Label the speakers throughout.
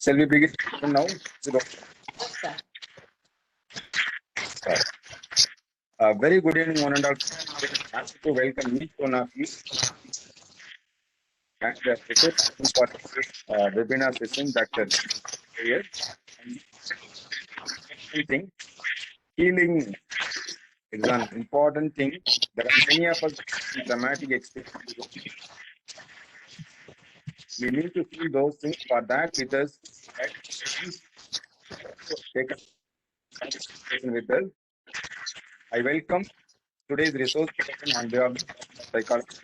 Speaker 1: Shall we begin now? Very good evening, one and all. Happy to welcome each one of you. And the resource for this webinar session, Dr. Here. Thing, healing is an important thing. There are many of us dramatic experiences. We need to feel those things. For that, with us, take a conversation with us. I welcome today's resource person on behalf of Psychology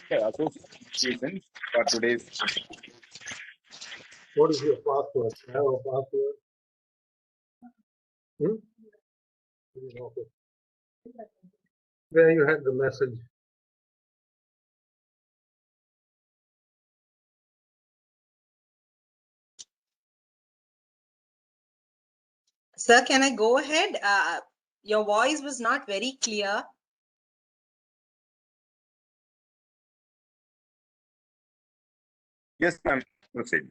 Speaker 1: Association for today's.
Speaker 2: What is your password? I have a password. There you have the message.
Speaker 3: Sir, can I go ahead? Your voice was not very clear.
Speaker 1: Yes, ma'am. Proceed.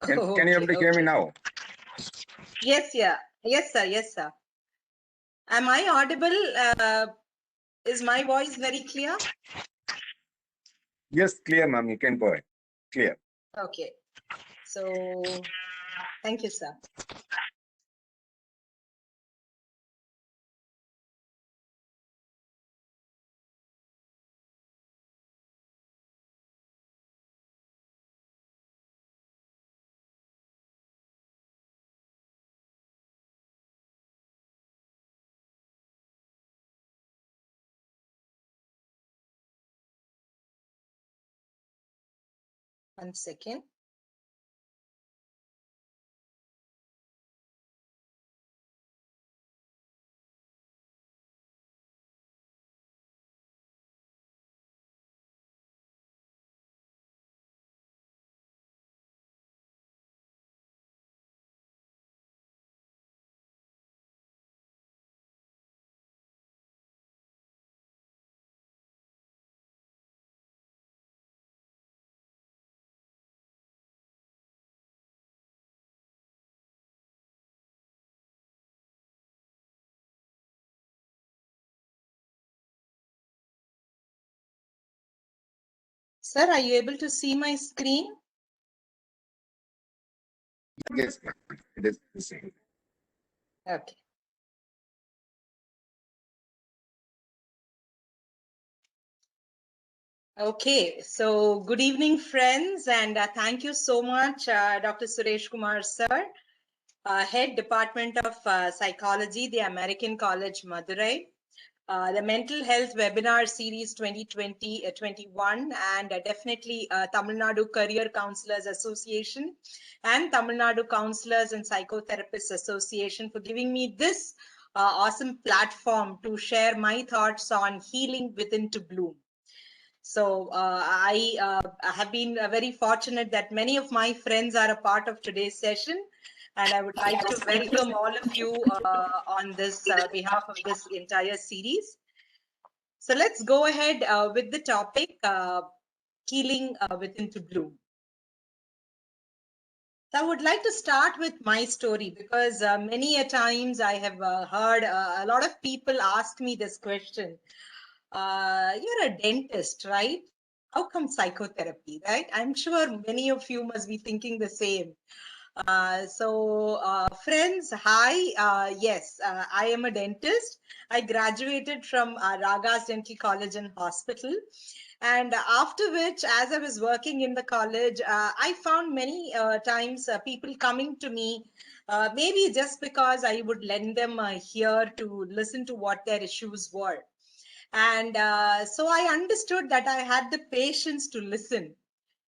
Speaker 1: Can you able to hear me now?
Speaker 3: Yes, yeah. Yes, sir. Yes, sir. Am I audible? Is my voice very clear?
Speaker 1: Yes, clear, ma'am. You can go ahead. Clear.
Speaker 3: Okay. So, thank you, sir. One second. Sir, are you able to see my screen?
Speaker 1: Yes, it is the same.
Speaker 3: Okay. Okay, so good evening, friends, and thank you so much, Dr. Suresh Kumar, sir, Head Department of Psychology, the American College, Madurai. The Mental Health Webinar Series 2020-21 and definitely Tamil Nadu Career Counselors Association and Tamil Nadu Counselors and Psychotherapists Association for giving me this awesome platform to share my thoughts on healing within to bloom. So I have been very fortunate that many of my friends are a part of today's session. And I would like to welcome all of you on this behalf of this entire series. So let's go ahead with the topic, healing within to bloom. So I would like to start with my story because many a times I have heard a lot of people ask me this question. You're a dentist, right? How come psychotherapy, right? I'm sure many of you must be thinking the same. Friends, hi. Yes, I am a dentist. I graduated from Raga's Dental College and Hospital. And after which, as I was working in the college, I found many times people coming to me, maybe just because I would lend them here to listen to what their issues were. And so I understood that I had the patience to listen.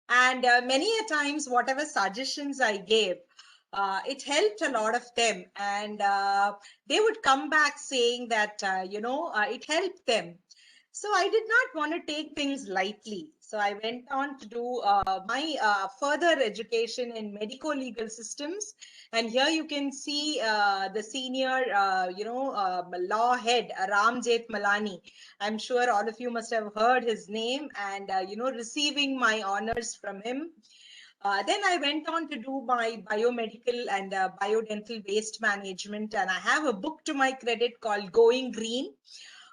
Speaker 3: And many a times, whatever suggestions I gave, it helped a lot of them. And they would come back saying that, it helped them. So I did not want to take things lightly. So I went on to do my further education in medico-legal systems. And here you can see the senior, law head, Ram Malani. I'm sure all of you must have heard his name and, receiving my honors from him. Then I went on to do my biomedical and biodental waste management, and I have a book to my credit called Going Green.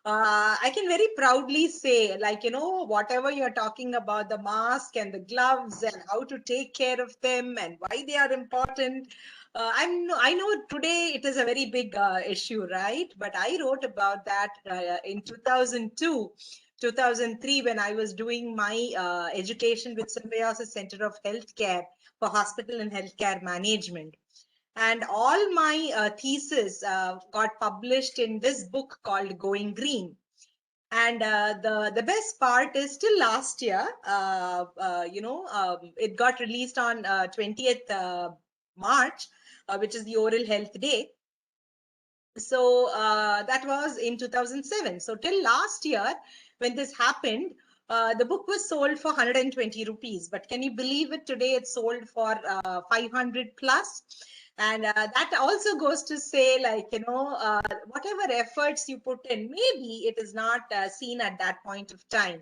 Speaker 3: I can very proudly say, like, whatever you're talking about, the mask and the gloves and how to take care of them and why they are important. I know today it is a very big issue, right? But I wrote about that in 2002, 2003, when I was doing my education with Symbiosis Center of Healthcare for Hospital and Healthcare Management. And all my thesis got published in this book called Going Green. And the best part is still last year, it got released on 20th March, which is the Oral Health Day. So that was in 2007. So till last year, when this happened, the book was sold for 120 rupees. But can you believe it? Today it's sold for 500 plus. And that also goes to say, like, whatever efforts you put in, maybe it is not seen at that point of time.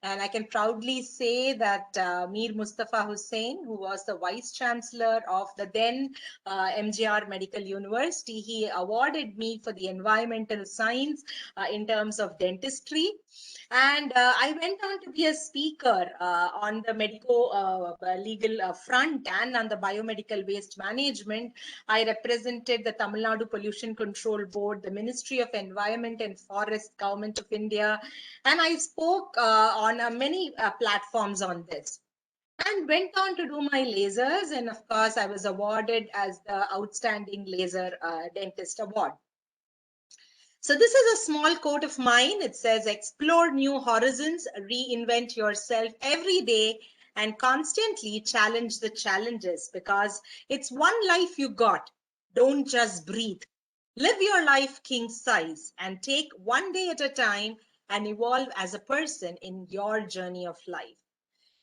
Speaker 3: And I can proudly say that Mir Mustafa Hussain, who was the Vice Chancellor of the then MGR Medical University, he awarded me for the environmental science in terms of dentistry. And I went on to be a speaker on the medico-legal front and on the biomedical waste management. I represented the Tamil Nadu Pollution Control Board, the Ministry of Environment and Forest, Government of India, and I spoke on many platforms on this. And went on to do my lasers, and of course, I was awarded as the Outstanding Laser Dentist Award. So this is a small quote of mine. It says, explore new horizons, reinvent yourself every day, and constantly challenge the challenges, because it's one life you got. Don't just breathe. Live your life king size and take one day at a time and evolve as a person in your journey of life.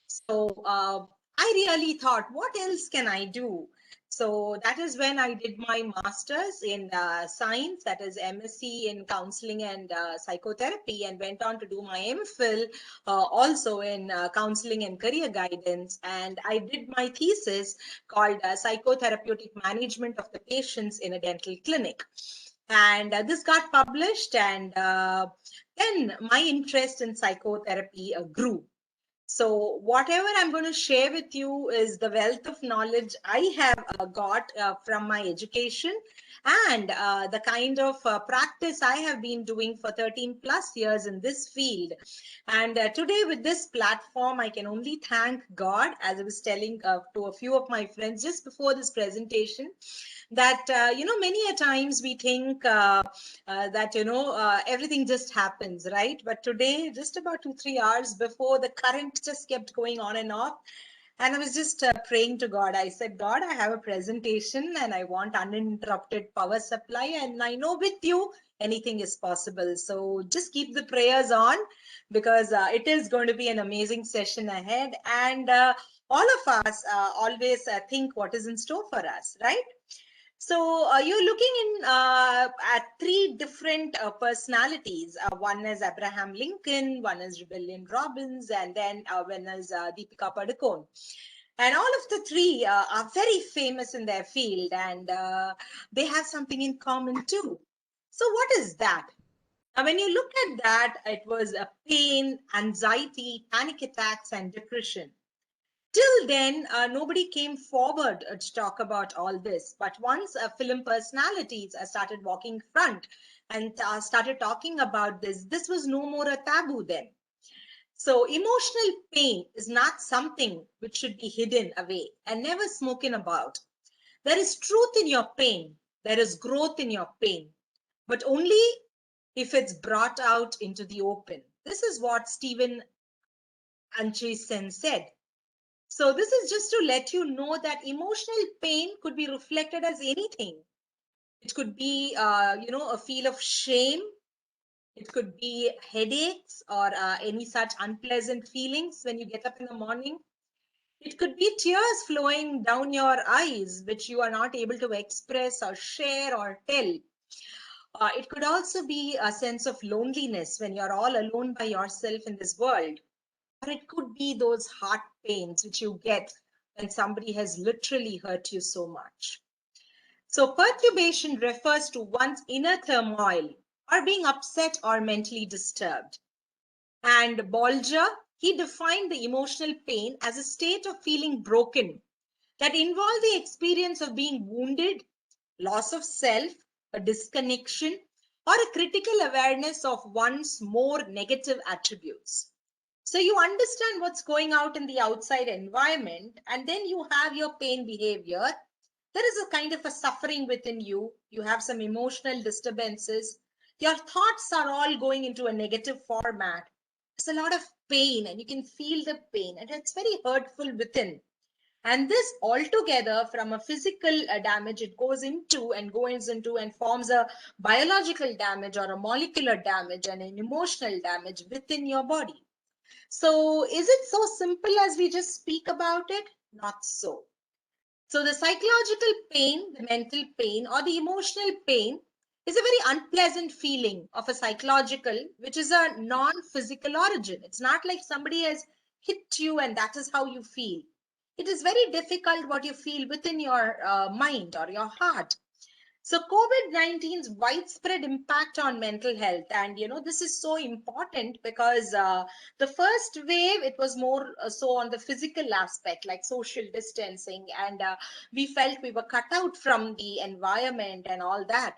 Speaker 3: So I really thought, what else can I do? So that is when I did my master's in science, that is MSc in counseling and psychotherapy, and went on to do my MPhil also in counseling and career guidance. And I did my thesis called Psychotherapeutic Management of the Patients in a Dental Clinic. And this got published, and then my interest in psychotherapy grew. So whatever I'm going to share with you is the wealth of knowledge I have got from my education, and the kind of practice I have been doing for 13 plus years in this field. And today with this platform, I can only thank God, as I was telling to a few of my friends just before this presentation, that many a times we think that everything just happens, right? But today, just about 2-3 hours before, the current just kept going on and off, and I was just praying to God. I said, God, I have a presentation and I want uninterrupted power supply, and I know with you anything is possible. So just keep the prayers on, because it is going to be an amazing session ahead, and all of us always think what is in store for us, right? So you're looking in at three different personalities. One is Abraham Lincoln, one is Rebellion Robbins, and then one is Deepika Padukone. And all of the three are very famous in their field, and they have something in common too. So what is that? When you look at that, it was pain, anxiety, panic attacks, and depression. Till then, nobody came forward to talk about all this. But once film personalities started walking front and started talking about this, this was no more a taboo then. So emotional pain is not something which should be hidden away and never spoken about. There is truth in your pain. There is growth in your pain, but only if it's brought out into the open. This is what Stephen Anchisen said. So this is just to let you know that emotional pain could be reflected as anything. It could be, a feel of shame. It could be headaches or any such unpleasant feelings when you get up in the morning. It could be tears flowing down your eyes, which you are not able to express or share or tell. It could also be a sense of loneliness when you're all alone by yourself in this world. Or it could be those heart pains which you get when somebody has literally hurt you so much. So perturbation refers to one's inner turmoil or being upset or mentally disturbed. And Bolger, he defined the emotional pain as a state of feeling broken that involve the experience of being wounded, loss of self, a disconnection, or a critical awareness of one's more negative attributes. So you understand what's going out in the outside environment, and then you have your pain behavior. There is a kind of a suffering within you. You have some emotional disturbances. Your thoughts are all going into a negative format. There's a lot of pain, and you can feel the pain, and it's very hurtful within. And this altogether, from a physical damage, it goes into and forms a biological damage or a molecular damage and an emotional damage within your body. So is it so simple as we just speak about it? Not so. So the psychological pain, the mental pain, or the emotional pain is a very unpleasant feeling of a psychological, which is a non-physical origin. It's not like somebody has hit you and that is how you feel. It is very difficult what you feel within your mind or your heart. So COVID-19's widespread impact on mental health, and this is so important because the first wave, it was more so on the physical aspect, like social distancing, and we felt we were cut out from the environment and all that.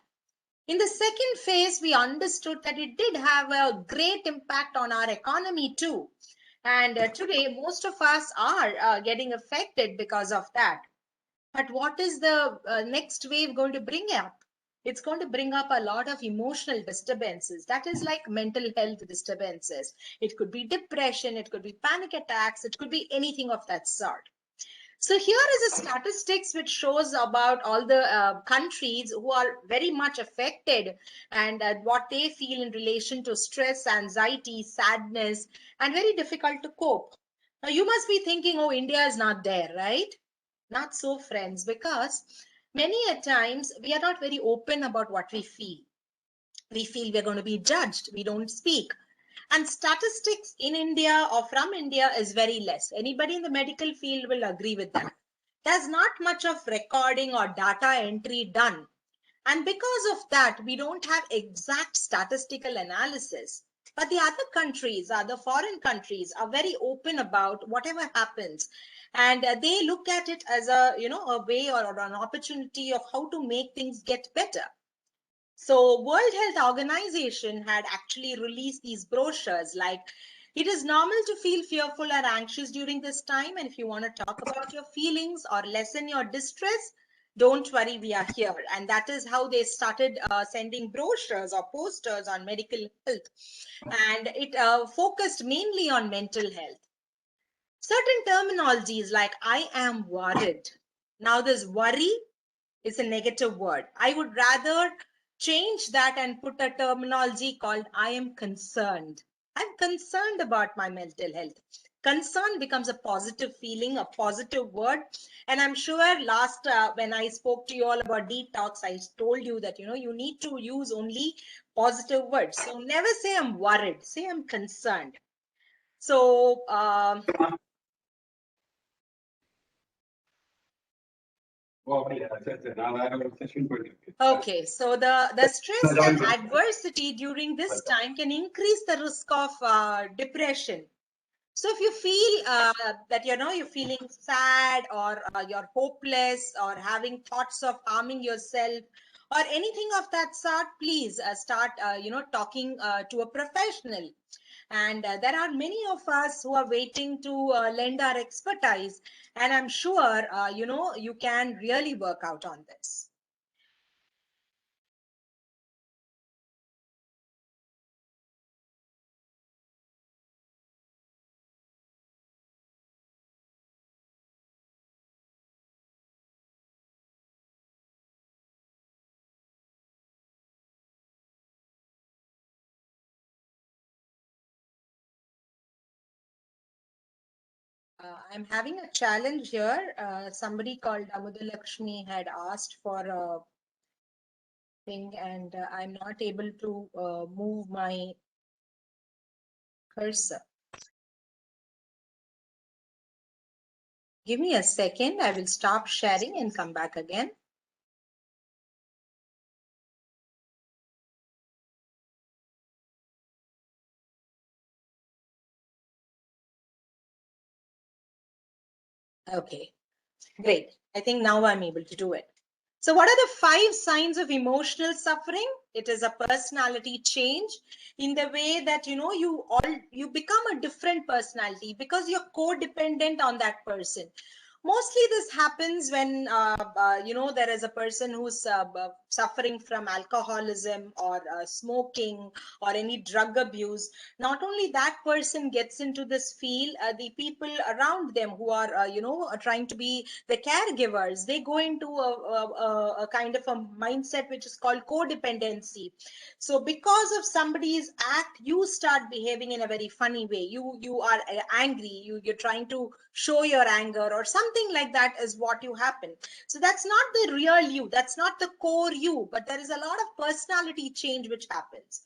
Speaker 3: In the second phase, we understood that it did have a great impact on our economy too. And today, most of us are getting affected because of that. But what is the next wave going to bring up? It's going to bring up a lot of emotional disturbances. That is like mental health disturbances. It could be depression, it could be panic attacks, it could be anything of that sort. So here is a statistics which shows about all the countries who are very much affected and what they feel in relation to stress, anxiety, sadness, and very difficult to cope. Now you must be thinking, oh, India is not there, right? Not so, friends, because many a times we are not very open about what we feel. We feel we're going to be judged. We don't speak. And statistics in India or from India is very less. Anybody in the medical field will agree with that. There's not much of recording or data entry done. And because of that, we don't have exact statistical analysis. But the other countries, other foreign countries, are very open about whatever happens. And they look at it as a way or an opportunity of how to make things get better. So World Health Organization had actually released these brochures like, it is normal to feel fearful or anxious during this time. And if you want to talk about your feelings or lessen your distress, don't worry, we are here. And that is how they started sending brochures or posters on medical health. And it focused mainly on mental health. Certain terminologies like I am worried. Now this worry is a negative word. I would rather change that and put a terminology called I am concerned. I'm concerned about my mental health. Concern becomes a positive feeling, a positive word. And I'm sure last when I spoke to you all about detox, I told you that you need to use only positive words. So never say I'm worried, say I'm concerned. So okay, so the stress and adversity during this time can increase the risk of depression. So if you feel that you're feeling sad or you're hopeless or having thoughts of harming yourself or anything of that sort, please start talking to a professional. And there are many of us who are waiting to lend our expertise, and I'm sure you can really work out on this. I'm having a challenge here. Somebody called Amudalakshmi had asked for a thing, and I'm not able to move my cursor. Give me a second. I will stop sharing and come back again. Okay, great. I think now I'm able to do it. So what are the 5 signs of emotional suffering? It is a personality change in the way that, you become a different personality because you're codependent on that person. Mostly this happens when there is a person who's suffering from alcoholism or smoking or any drug abuse. Not only that person gets into this field, the people around them who are trying to be the caregivers, they go into a kind of a mindset which is called codependency. So because of somebody's act, you start behaving in a very funny way. You are angry, you're trying to show your anger or something like that is what you happen. So that's not the real you, that's not the core you, but there is a lot of personality change which happens.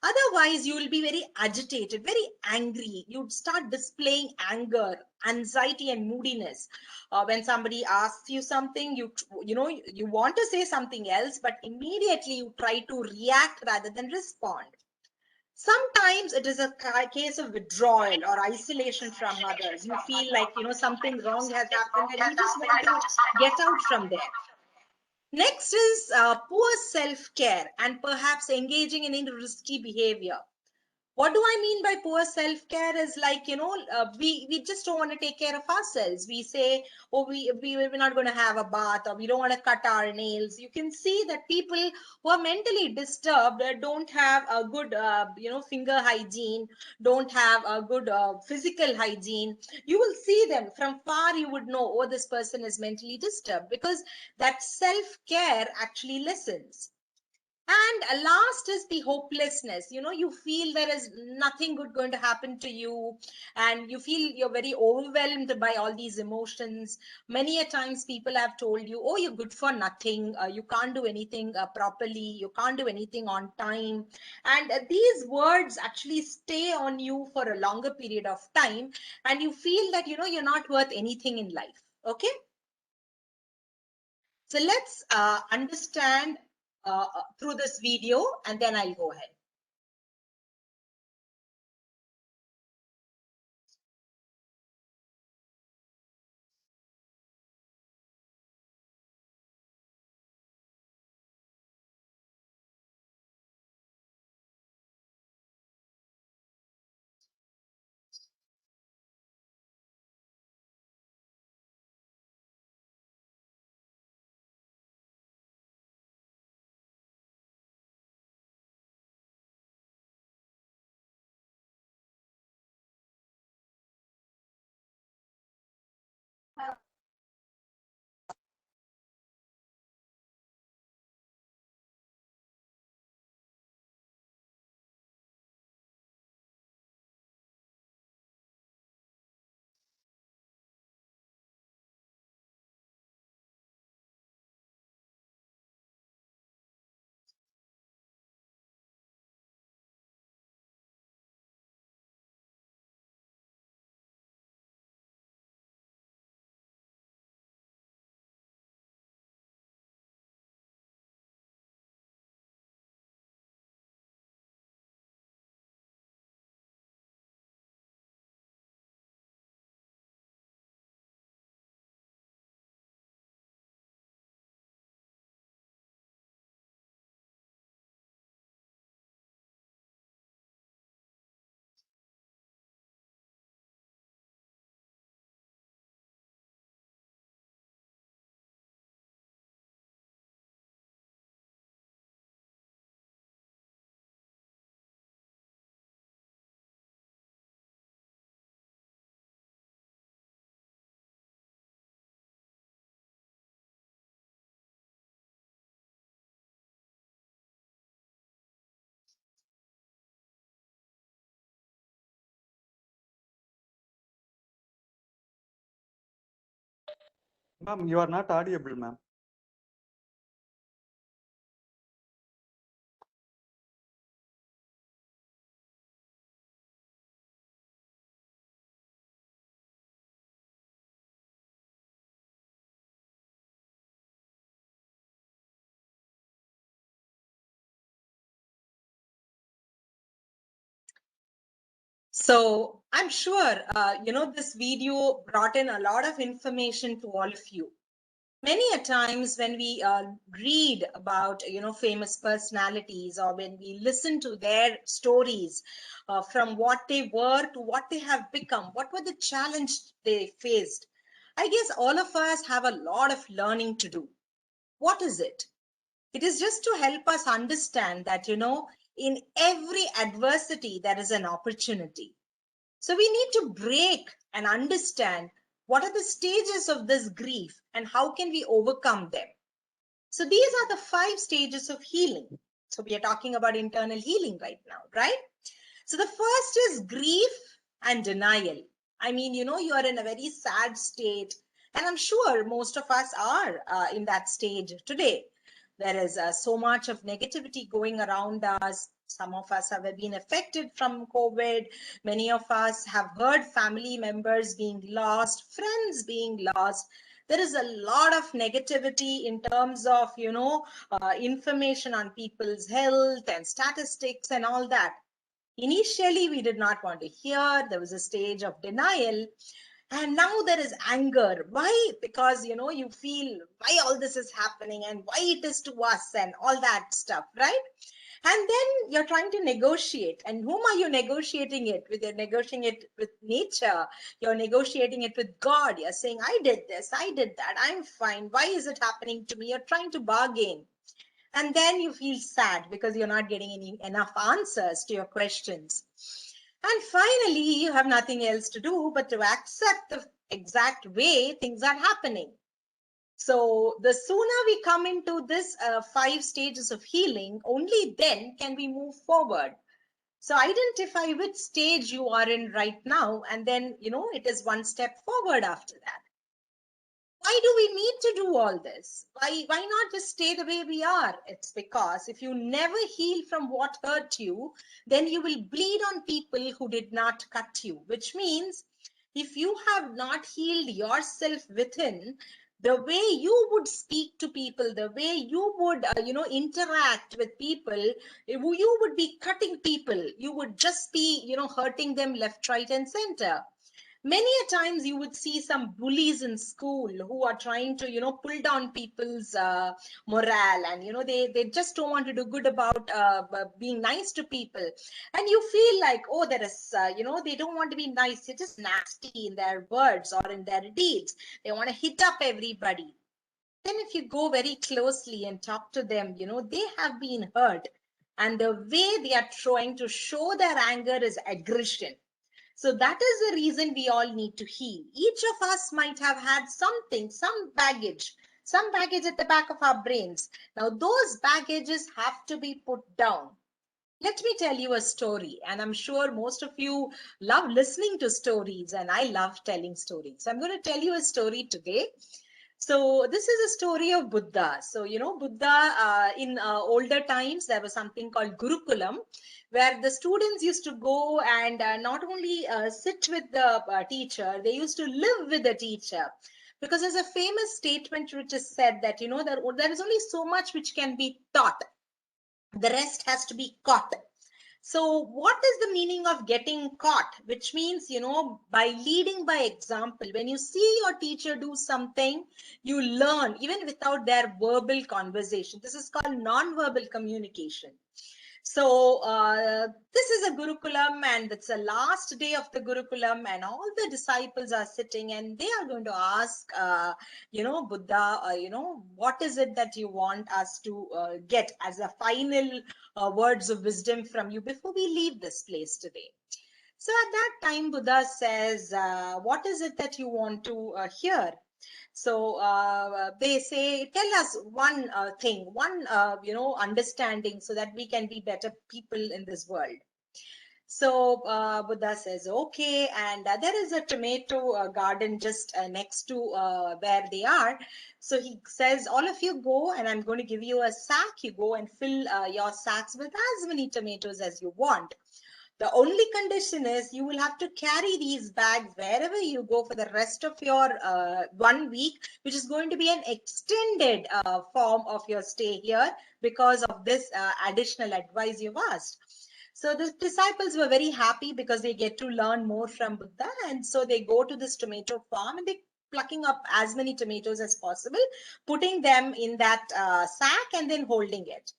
Speaker 3: Otherwise, you will be very agitated, very angry. You'd start displaying anger, anxiety, and moodiness. When somebody asks you something, you want to say something else, but immediately you try to react rather than respond. Sometimes it is a case of withdrawal or isolation from others. You feel like something wrong has happened, and you just want to get out from there. Next is poor self-care and perhaps engaging in any risky behavior. What do I mean by poor self-care is like, we just don't want to take care of ourselves. We say, oh, we're not going to have a bath, or we don't want to cut our nails. You can see that people who are mentally disturbed don't have a good, finger hygiene, don't have a good physical hygiene. You will see them from far, you would know, oh, this person is mentally disturbed, because that self-care actually listens. And last is the hopelessness. You feel there is nothing good going to happen to you, and you feel you're very overwhelmed by all these emotions. Many a times people have told you, oh, you're good for nothing, you can't do anything properly, you can't do anything on time. And these words actually stay on you for a longer period of time, and you feel that you're not worth anything in life. Okay, so let's understand through this video, and then I'll go ahead.
Speaker 4: Ma'am, you are not audible, ma'am.
Speaker 3: So I'm sure, this video brought in a lot of information to all of you. Many a times when we read about, famous personalities, or when we listen to their stories, from what they were to what they have become, what were the challenge they faced, I guess all of us have a lot of learning to do. What is it? It is just to help us understand that, in every adversity, there is an opportunity. So we need to break and understand what are the stages of this grief and how can we overcome them. So these are the 5 stages of healing. So we are talking about internal healing right now, right? So the first is grief and denial. I mean, you are in a very sad state, and I'm sure most of us are in that stage today. There is so much of negativity going around us. Some of us have been affected from COVID. Many of us have heard family members being lost, friends being lost. There is a lot of negativity in terms of, information on people's health and statistics and all that. Initially, we did not want to hear. There was a stage of denial. And now there is anger. Why? Because, you feel why all this is happening and why it is to us and all that stuff, right? And then you're trying to negotiate. And whom are you negotiating it with? You're negotiating it with nature. You're negotiating it with God. You're saying, I did this, I did that, I'm fine. Why is it happening to me? You're trying to bargain. And then you feel sad because you're not getting enough answers to your questions. And finally, you have nothing else to do but to accept the exact way things are happening. So the sooner we come into this 5 stages of healing, only then can we move forward. So identify which stage you are in right now, and then, it is one step forward after that. Why do we need to do all this? Why not just stay the way we are? It's because if you never heal from what hurt you, then you will bleed on people who did not cut you, which means if you have not healed yourself within, the way you would speak to people, the way you would, interact with people, you would be cutting people. You would just be, hurting them left, right, and center. Many a times you would see some bullies in school who are trying to, pull down people's morale, and, they just don't want to do good about being nice to people. And you feel like, oh, there is, they don't want to be nice. They're just nasty in their words or in their deeds. They want to hit up everybody. Then if you go very closely and talk to them, they have been hurt. And the way they are trying to show their anger is aggression. So that is the reason we all need to heal. Each of us might have had something, some baggage at the back of our brains. Now those baggages have to be put down. Let me tell you a story, and I'm sure most of you love listening to stories, and I love telling stories. So I'm going to tell you a story today. So this is a story of Buddha. So, Buddha, in older times, there was something called Gurukulam, where the students used to go and not only sit with the teacher, they used to live with the teacher. Because there's a famous statement which is said that, there is only so much which can be taught. The rest has to be caught. So what is the meaning of getting caught? Which means, by leading by example. When you see your teacher do something, you learn even without their verbal conversation. This is called non-verbal communication. So this is a Gurukulam, and it's the last day of the Gurukulam, and all the disciples are sitting and they are going to ask, Buddha, what is it that you want us to get as a final words of wisdom from you before we leave this place today? So at that time, Buddha says, what is it that you want to hear? So they say, tell us one thing, one, understanding, so that we can be better people in this world. So Buddha says, okay, and there is a tomato garden just next to where they are. So he says, all of you go, and I'm going to give you a sack. You go and fill your sacks with as many tomatoes as you want. The only condition is you will have to carry these bags wherever you go for the rest of your 1 week, which is going to be an extended form of your stay here because of this additional advice you've asked. So the disciples were very happy because they get to learn more from Buddha. And so they go to this tomato farm and they plucking up as many tomatoes as possible, putting them in that sack and then holding it.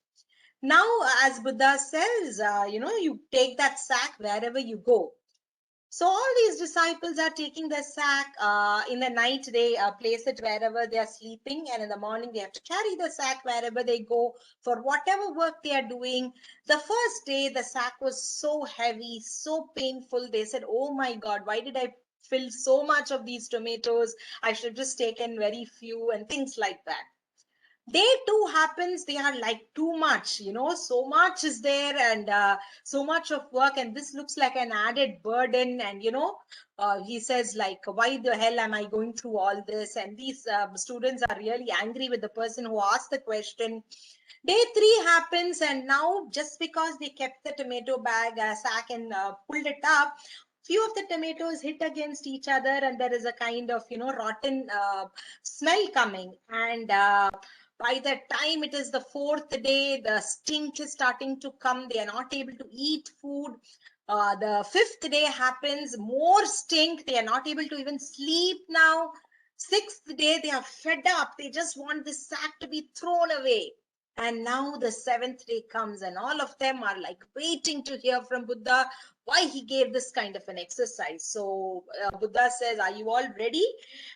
Speaker 3: Now, as Buddha says, you take that sack wherever you go. So all these disciples are taking the sack. In the night, they place it wherever they are sleeping, and in the morning, they have to carry the sack wherever they go for whatever work they are doing. The first day, the sack was so heavy, so painful. They said, "Oh my God, why did I fill so much of these tomatoes? I should have just taken very few," and things like that. Day two happens, they are like too much, so much is there, and so much of work, and this looks like an added burden. And he says, like, why the hell am I going through all this? And these students are really angry with the person who asked the question. Day three happens, and now just because they kept the tomato bag sack and pulled it up, few of the tomatoes hit against each other, and there is a kind of rotten smell coming. And by the time it is the fourth day, the stink is starting to come. They are not able to eat food. The fifth day happens, more stink. They are not able to even sleep now. Sixth day, they are fed up. They just want this sack to be thrown away. And now the seventh day comes, and all of them are like waiting to hear from Buddha why he gave this kind of an exercise. So Buddha says, "Are you all ready?"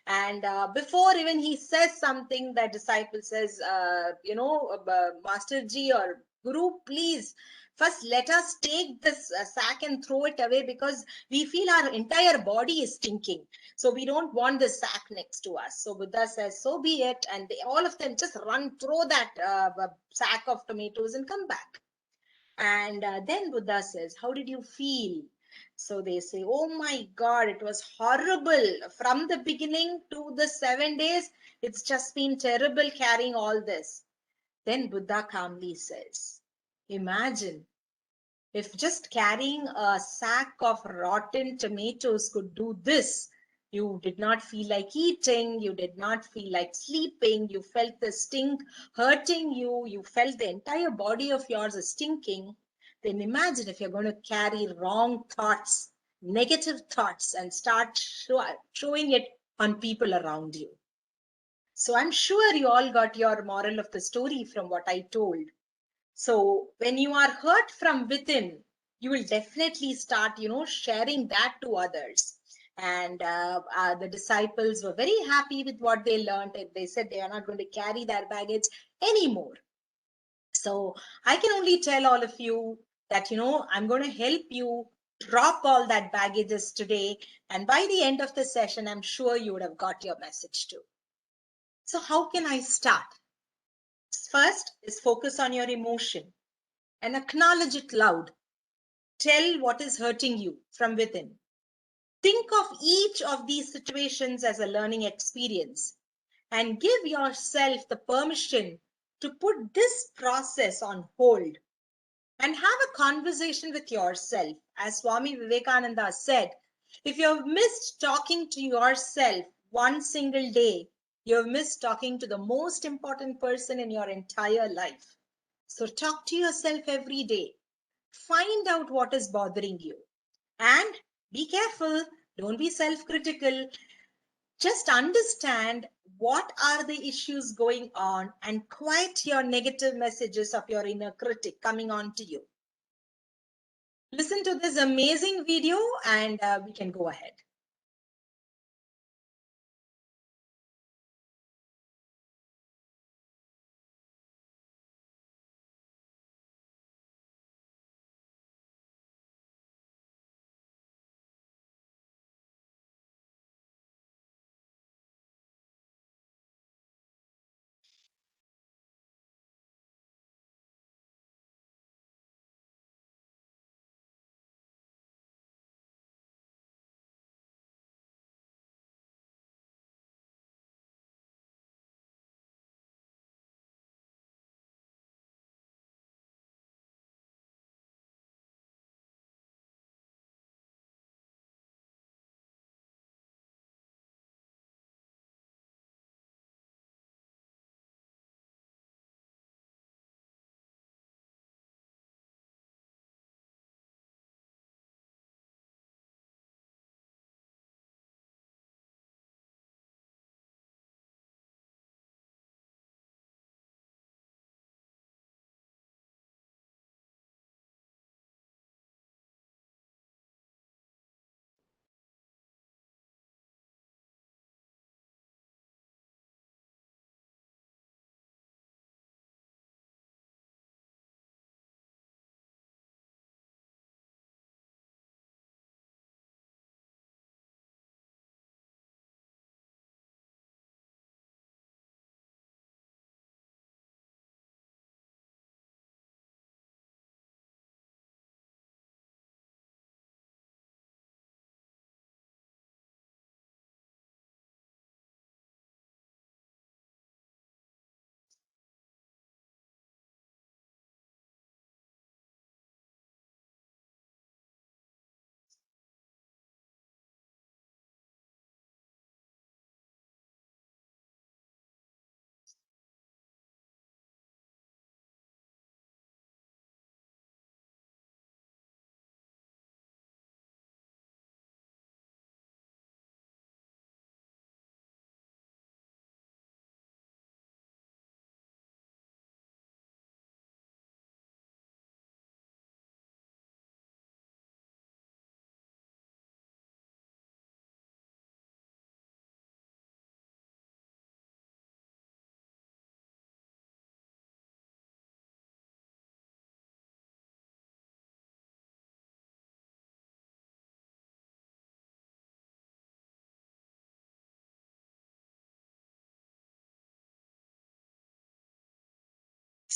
Speaker 3: And before even he says something, the disciple says, Master Ji or Guru, please, first let us take this sack and throw it away, because we feel our entire body is stinking. So we don't want the sack next to us. So Buddha says, so be it. And all of them just run, throw that sack of tomatoes and come back. And then Buddha says, how did you feel? So they say, oh my God, it was horrible. From the beginning to the 7 days, it's just been terrible carrying all this. Then Buddha calmly says, imagine if just carrying a sack of rotten tomatoes could do this. You did not feel like eating, you did not feel like sleeping, you felt the stink hurting you, you felt the entire body of yours is stinking. Then imagine if you're going to carry wrong thoughts, negative thoughts, and start showing it on people around you. So I'm sure you all got your moral of the story from what I told. So when you are hurt from within, you will definitely start, sharing that to others. And the disciples were very happy with what they learned. And they said they are not going to carry their baggage anymore. So I can only tell all of you that, I'm going to help you drop all that baggages today. And by the end of the session, I'm sure you would have got your message too. So how can I start? First is focus on your emotion and acknowledge it loud. Tell what is hurting you from within. Think of each of these situations as a learning experience and give yourself the permission to put this process on hold and have a conversation with yourself. As Swami Vivekananda said, if you have missed talking to yourself one single day, you have missed talking to the most important person in your entire life. So talk to yourself every day. Find out what is bothering you. And be careful, don't be self-critical. Just understand what are the issues going on and quiet your negative messages of your inner critic coming on to you. Listen to this amazing video and we can go ahead.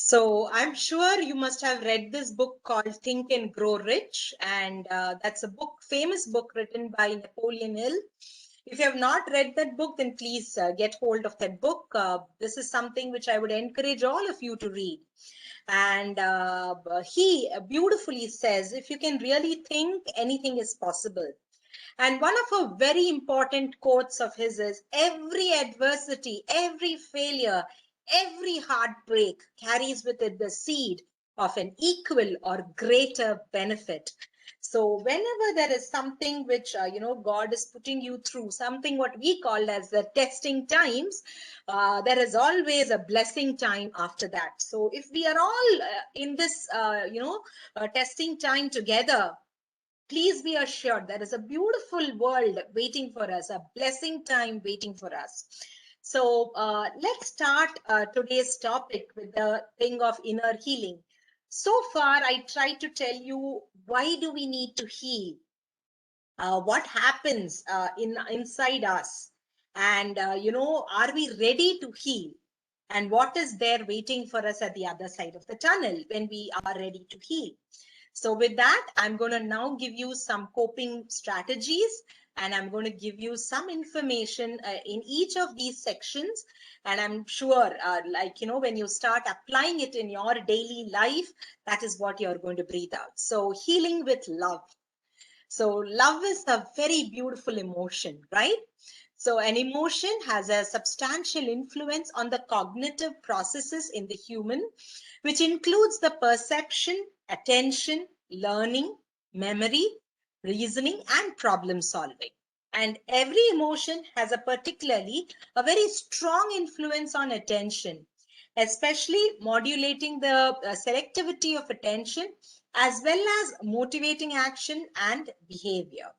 Speaker 3: So I'm sure you must have read this book called Think and Grow Rich, and that's a book, famous book written by Napoleon Hill. If you have not read that book, then please get hold of that book. This is something which I would encourage all of you to read. And he beautifully says, if you can really think, anything is possible. And one of our very important quotes of his is, every adversity, every failure, every heartbreak carries with it the seed of an equal or greater benefit. So whenever there is something which, God is putting you through, something what we call as the testing times, there is always a blessing time after that. So if we are all in this, testing time together, please be assured there is a beautiful world waiting for us, a blessing time waiting for us. So let's start today's topic with the thing of inner healing. So far, I tried to tell you, why do we need to heal? What happens inside us? And, are we ready to heal? And what is there waiting for us at the other side of the tunnel when we are ready to heal? So with that, I'm going to now give you some coping strategies, and I'm going to give you some information in each of these sections. And I'm sure, when you start applying it in your daily life, that is what you're going to breathe out. So healing with love. So love is a very beautiful emotion, right? So an emotion has a substantial influence on the cognitive processes in the human, which includes the perception, attention, learning, memory, reasoning, and problem solving. And every emotion has a very strong influence on attention, especially modulating the selectivity of attention, as well as motivating action and behavior.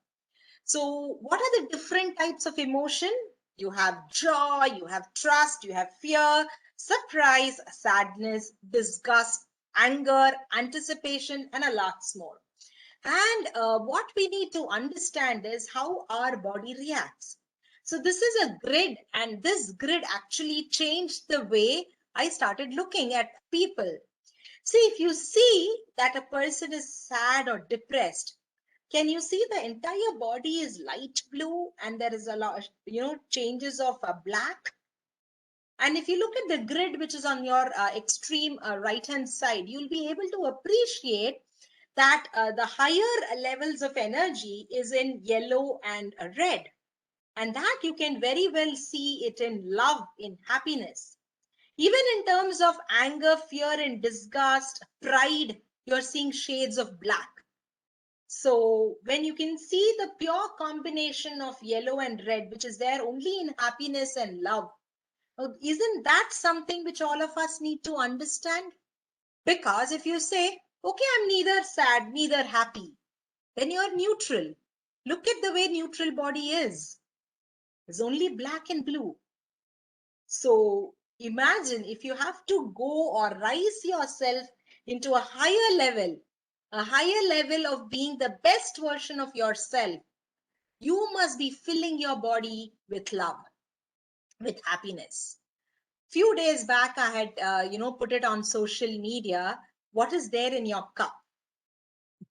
Speaker 3: So what are the different types of emotion? You have joy, you have trust, you have fear, surprise, sadness, disgust, anger, anticipation, and a lot more. And what we need to understand is how our body reacts. So this is a grid, and this grid actually changed the way I started looking at people. See, if you see that a person is sad or depressed, can you see the entire body is light blue and there is a lot, changes of black? And if you look at the grid, which is on your extreme right-hand side, you'll be able to appreciate that the higher levels of energy is in yellow and red. And that you can very well see it in love, in happiness. Even in terms of anger, fear, and disgust, pride, you're seeing shades of black. So when you can see the pure combination of yellow and red, which is there only in happiness and love, isn't that something which all of us need to understand? Because if you say, okay, I'm neither sad, neither happy, then you're neutral. Look at the way neutral body is. It's only black and blue. So imagine if you have to go or rise yourself into a higher level of being the best version of yourself, you must be filling your body with love, with happiness. Few days back, I had, put it on social media. What is there in your cup?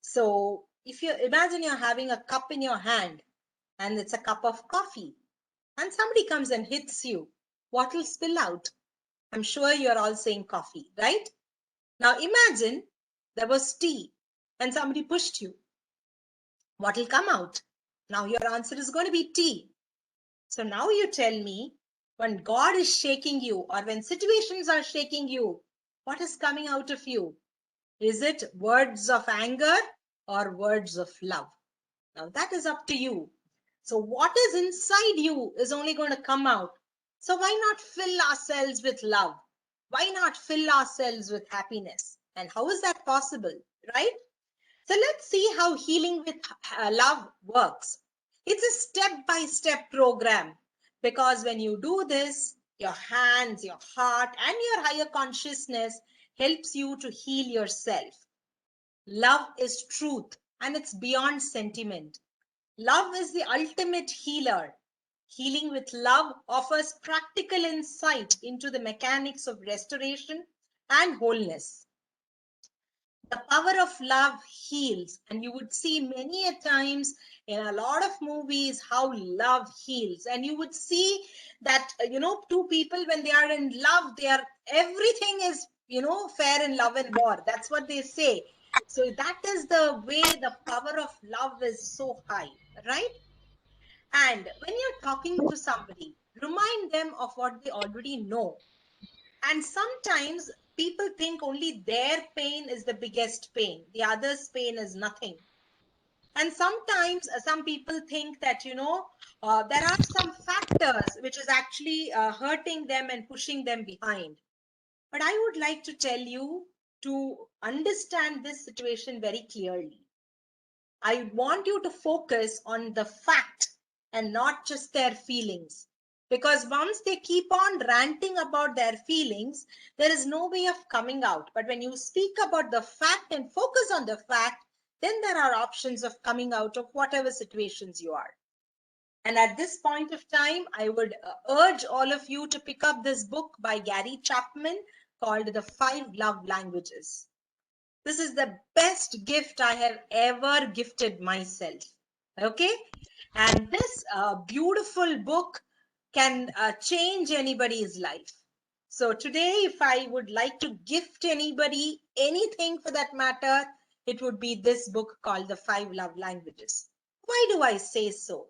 Speaker 3: So if you imagine you're having a cup in your hand and it's a cup of coffee and somebody comes and hits you, what will spill out? I'm sure you're all saying coffee, right? Now imagine there was tea and somebody pushed you. What will come out? Now your answer is going to be tea. So now you tell me, when God is shaking you or when situations are shaking you, what is coming out of you? Is it words of anger or words of love? Now that is up to you. So what is inside you is only going to come out. So why not fill ourselves with love? Why not fill ourselves with happiness? And how is that possible, right? So let's see how healing with love works. It's a step-by-step program, because when you do this, your hands, your heart, and your higher consciousness helps you to heal yourself. Love is truth, and it's beyond sentiment. Love is the ultimate healer. Healing with love offers practical insight into the mechanics of restoration, and wholeness. The power of love heals, and you would see many a times in a lot of movies how love heals. And you would see that two people, when they are in love, they are, everything is fair in love and war. That's what they say. So that is the way the power of love is so high, right? And when you're talking to somebody, remind them of what they already know. And sometimes people think only their pain is the biggest pain, the other's pain is nothing. And sometimes some people think that there are some factors which is actually hurting them and pushing them behind. But I would like to tell you to understand this situation very clearly. I want you to focus on the fact and not just their feelings. Because once they keep on ranting about their feelings, there is no way of coming out. But when you speak about the fact and focus on the fact, then there are options of coming out of whatever situations you are. And at this point of time, I would urge all of you to pick up this book by Gary Chapman called The 5 Love Languages. This is the best gift I have ever gifted myself. Okay. And this beautiful book can change anybody's life. So today, if I would like to gift anybody anything for that matter, it would be this book called The 5 Love Languages. Why do I say so?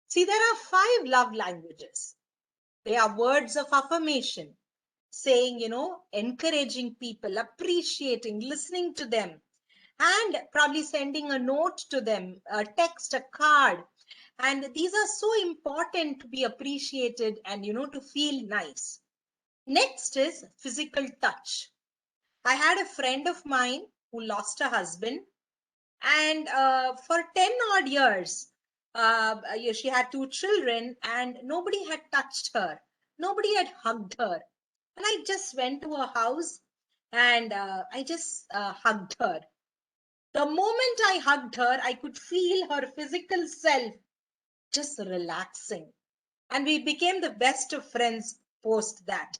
Speaker 3: See, there are 5 love languages. They are words of affirmation, saying, encouraging people, appreciating, listening to them, and probably sending a note to them, a text, a card. And these are so important to be appreciated and, to feel nice. Next is physical touch. I had a friend of mine who lost her husband, and for 10 odd years, she had 2 children, and nobody had touched her. Nobody had hugged her. And I just went to her house and I just hugged her. The moment I hugged her, I could feel her physical self just relaxing. And we became the best of friends post that.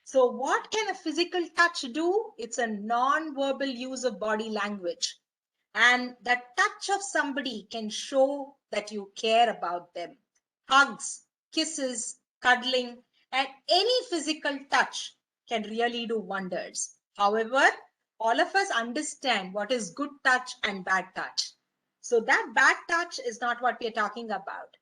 Speaker 3: So, what can a physical touch do? It's a non-verbal use of body language. And the touch of somebody can show that you care about them. Hugs, kisses, cuddling, and any physical touch can really do wonders. However, all of us understand what is good touch and bad touch. So that bad touch is not what we are talking about.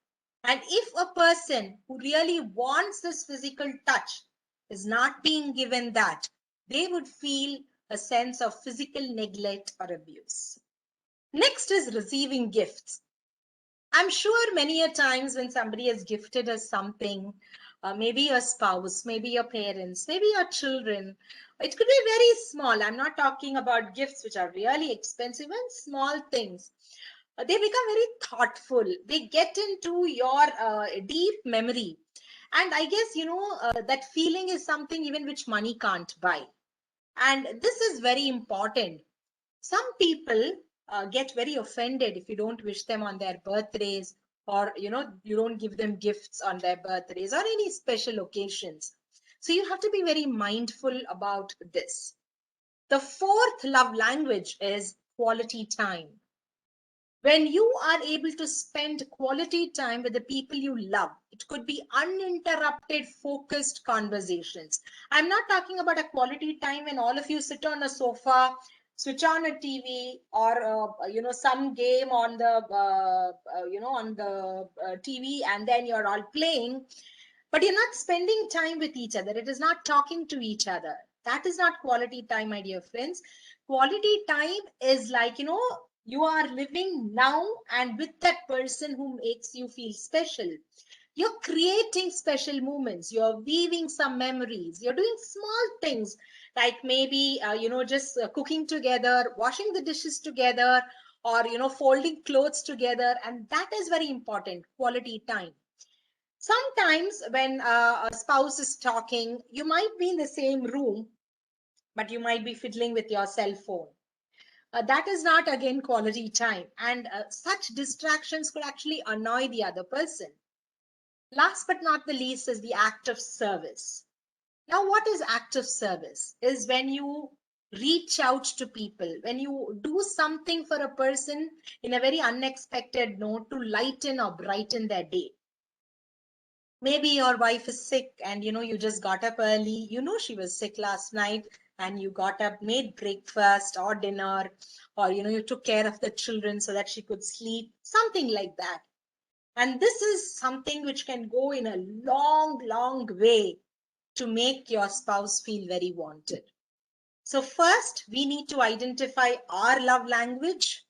Speaker 3: And if a person who really wants this physical touch is not being given that, they would feel a sense of physical neglect or abuse. Next is receiving gifts. I'm sure many a times when somebody has gifted us something, maybe your spouse, maybe your parents, maybe your children, it could be very small. I'm not talking about gifts which are really expensive and small things. They become very thoughtful. They get into your deep memory. And I guess, that feeling is something even which money can't buy. And this is very important. Some people get very offended if you don't wish them on their birthdays, or you don't give them gifts on their birthdays or any special occasions. So you have to be very mindful about this. The 4th love language is quality time. When you are able to spend quality time with the people you love, it could be uninterrupted, focused conversations. I'm not talking about a quality time when all of you sit on a sofa, switch on a TV, or some game on the TV, and then you're all playing, but you're not spending time with each other. It is not talking to each other. That is not quality time, my dear friends. Quality time is like, you are living now and with that person who makes you feel special. You're creating special moments. You're weaving some memories. You're doing small things like maybe, just cooking together, washing the dishes together, or, folding clothes together. And that is very important, quality time. Sometimes when a spouse is talking, you might be in the same room, but you might be fiddling with your cell phone. That is not, again, quality time. And such distractions could actually annoy the other person. Last but not the least is the act of service. Now, what is active service? Is when you reach out to people, when you do something for a person in a very unexpected note to lighten or brighten their day. Maybe your wife is sick and you just got up early. She was sick last night and you got up, made breakfast or dinner, or you took care of the children so that she could sleep, something like that. And this is something which can go in a long way to make your spouse feel very wanted. So first, we need to identify our love language.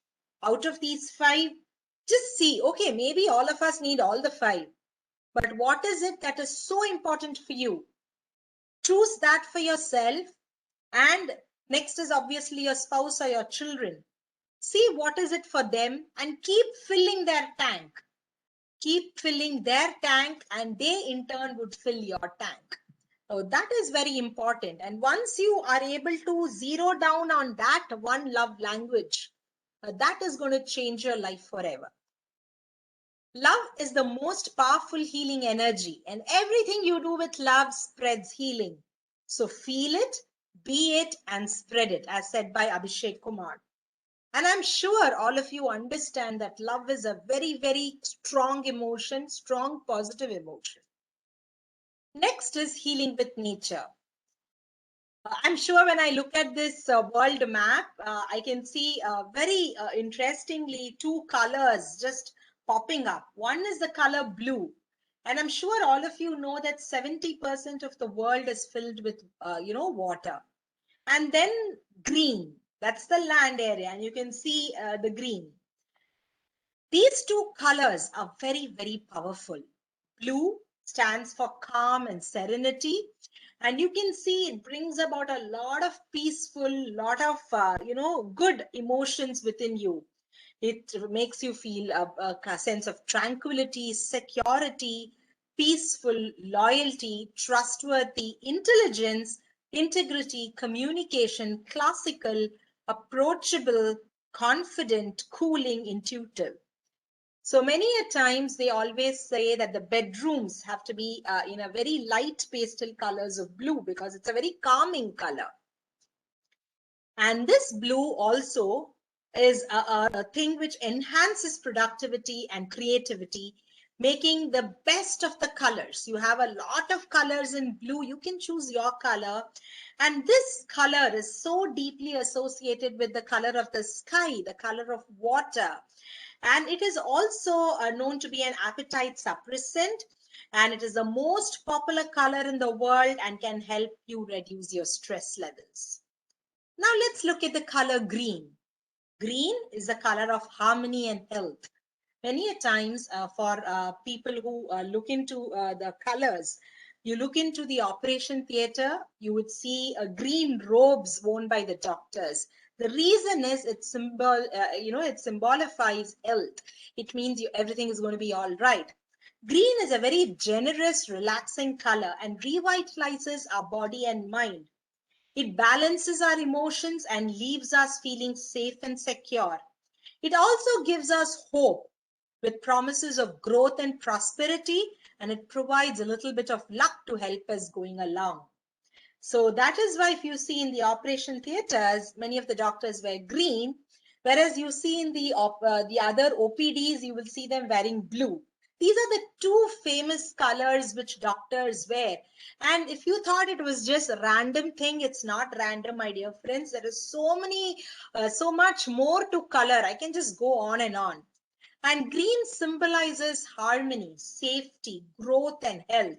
Speaker 3: Out of these 5, just see, okay, maybe all of us need all the 5. But what is it that is so important for you? Choose that for yourself. And next is obviously your spouse or your children. See what is it for them and keep filling their tank. Keep filling their tank and they in turn would fill your tank. So that is very important. And once you are able to zero down on that one love language, that is going to change your life forever. Love is the most powerful healing energy, and everything you do with love spreads healing. So feel it, be it, and spread it, as said by Abhishek Kumar. And I'm sure all of you understand that love is a very strong emotion, strong positive emotion. Next is healing with nature. I'm sure when I look at this world map, I can see very interestingly 2 colors just popping up. One is the color blue. And I'm sure all of you know that 70% of the world is filled with, water. And then green, that's the land area. And you can see the green. These 2 colors are very powerful. Blue stands for calm and serenity. And you can see it brings about a lot of peaceful, lot of, good emotions within you. It makes you feel a sense of tranquility, security, peaceful, loyalty, trustworthy, intelligence, integrity, communication, classical, approachable, confident, cooling, intuitive. So many a times they always say that the bedrooms have to be in a very light pastel colors of blue because it's a very calming color. And this blue also is a thing which enhances productivity and creativity, making the best of the colors. You have a lot of colors in blue. You can choose your color. And this color is so deeply associated with the color of the sky, the color of water. And it is also known to be an appetite suppressant. And it is the most popular color in the world and can help you reduce your stress levels. Now let's look at the color green. Green is the color of harmony and health. Many a times for people who look into the colors, you look into the operation theater, you would see green robes worn by the doctors. The reason is it symbolifies health. It means everything is going to be all right. Green is a very generous, relaxing color and revitalizes our body and mind. It balances our emotions and leaves us feeling safe and secure. It also gives us hope with promises of growth and prosperity, and it provides a little bit of luck to help us going along. So that is why if you see in the operation theaters, many of the doctors wear green, whereas you see in the other OPDs, you will see them wearing blue. These are the 2 famous colors which doctors wear. And if you thought it was just a random thing, it's not random, my dear friends. There is so much more to color. I can just go on and on. And green symbolizes harmony, safety, growth, and health.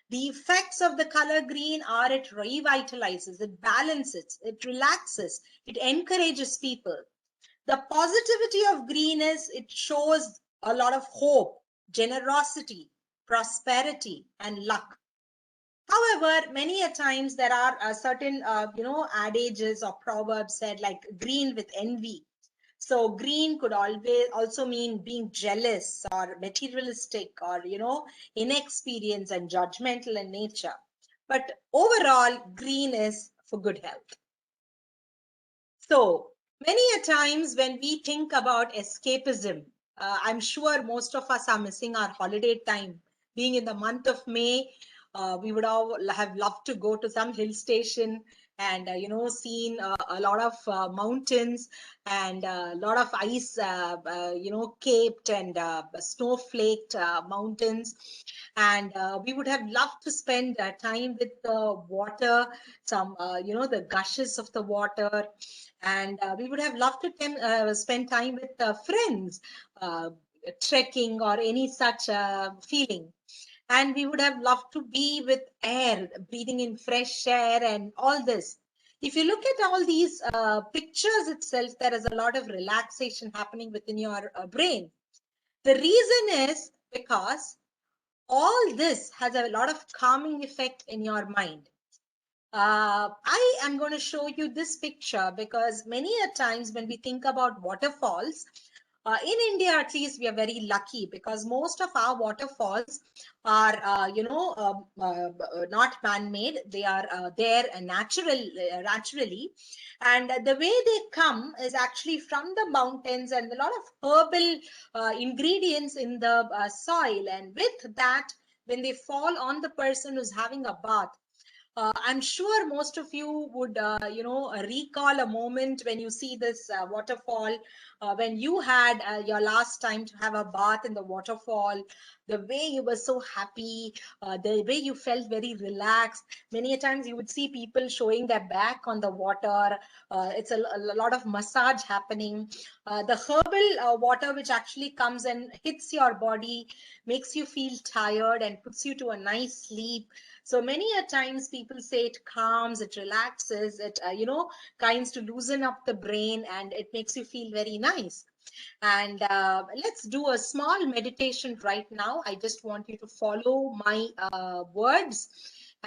Speaker 3: The effects of the color green are it revitalizes, it balances, it relaxes, it encourages people. The positivity of green is it shows a lot of hope, generosity, prosperity, and luck. However, many a times there are certain, adages or proverbs said like green with envy. So green could always also mean being jealous or materialistic or, inexperienced and judgmental in nature. But overall, green is for good health. So many a times when we think about escapism, I'm sure most of us are missing our holiday time. Being in the month of May, We would all have loved to go to some hill station and seen a lot of mountains and a lot of ice, caped and snow-flaked mountains. And we would have loved to spend time with the water, some the gushes of the water, and we would have loved to spend time with friends, trekking or any such feeling. And we would have loved to be with air, breathing in fresh air and all this. If you look at all these pictures itself, there is a lot of relaxation happening within your brain. The reason is because all this has a lot of calming effect in your mind. I am going to show you this picture because many a times when we think about waterfalls, in India, at least, we are very lucky because most of our waterfalls are, not man-made. They are there naturally. And the way they come is actually from the mountains and a lot of herbal ingredients in the soil. And with that, when they fall on the person who's having a bath, I'm sure most of you would, recall a moment when you see this waterfall, when you had your last time to have a bath in the waterfall, the way you were so happy, the way you felt very relaxed. Many a times you would see people showing their back on the water. It's a lot of massage happening. The herbal water, which actually comes and hits your body, makes you feel tired and puts you to a nice sleep. So many a times people say it calms, it relaxes, it, kinds to loosen up the brain and it makes you feel very nice. And let's do a small meditation right now. I just want you to follow my words.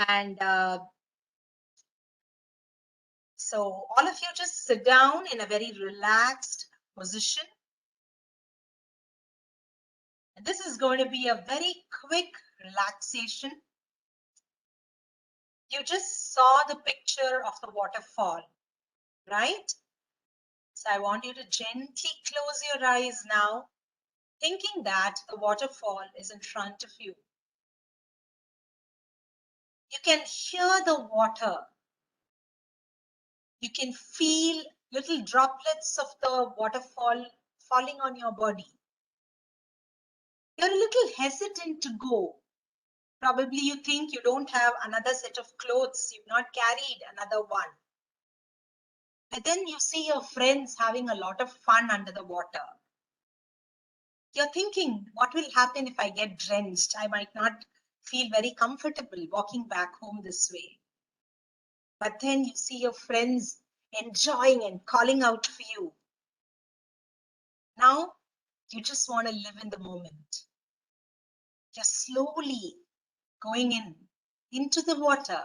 Speaker 3: And so all of you just sit down in a very relaxed position. And this is going to be a very quick relaxation. You just saw the picture of the waterfall, right? So I want you to gently close your eyes now, thinking that the waterfall is in front of you. You can hear the water. You can feel little droplets of the waterfall falling on your body. You're a little hesitant to go. Probably you think you don't have another set of clothes. You've not carried another one. But then you see your friends having a lot of fun under the water. You're thinking, what will happen if I get drenched? I might not feel very comfortable walking back home this way. But then you see your friends enjoying and calling out for you. Now, you just want to live in the moment. You're slowly going into the water.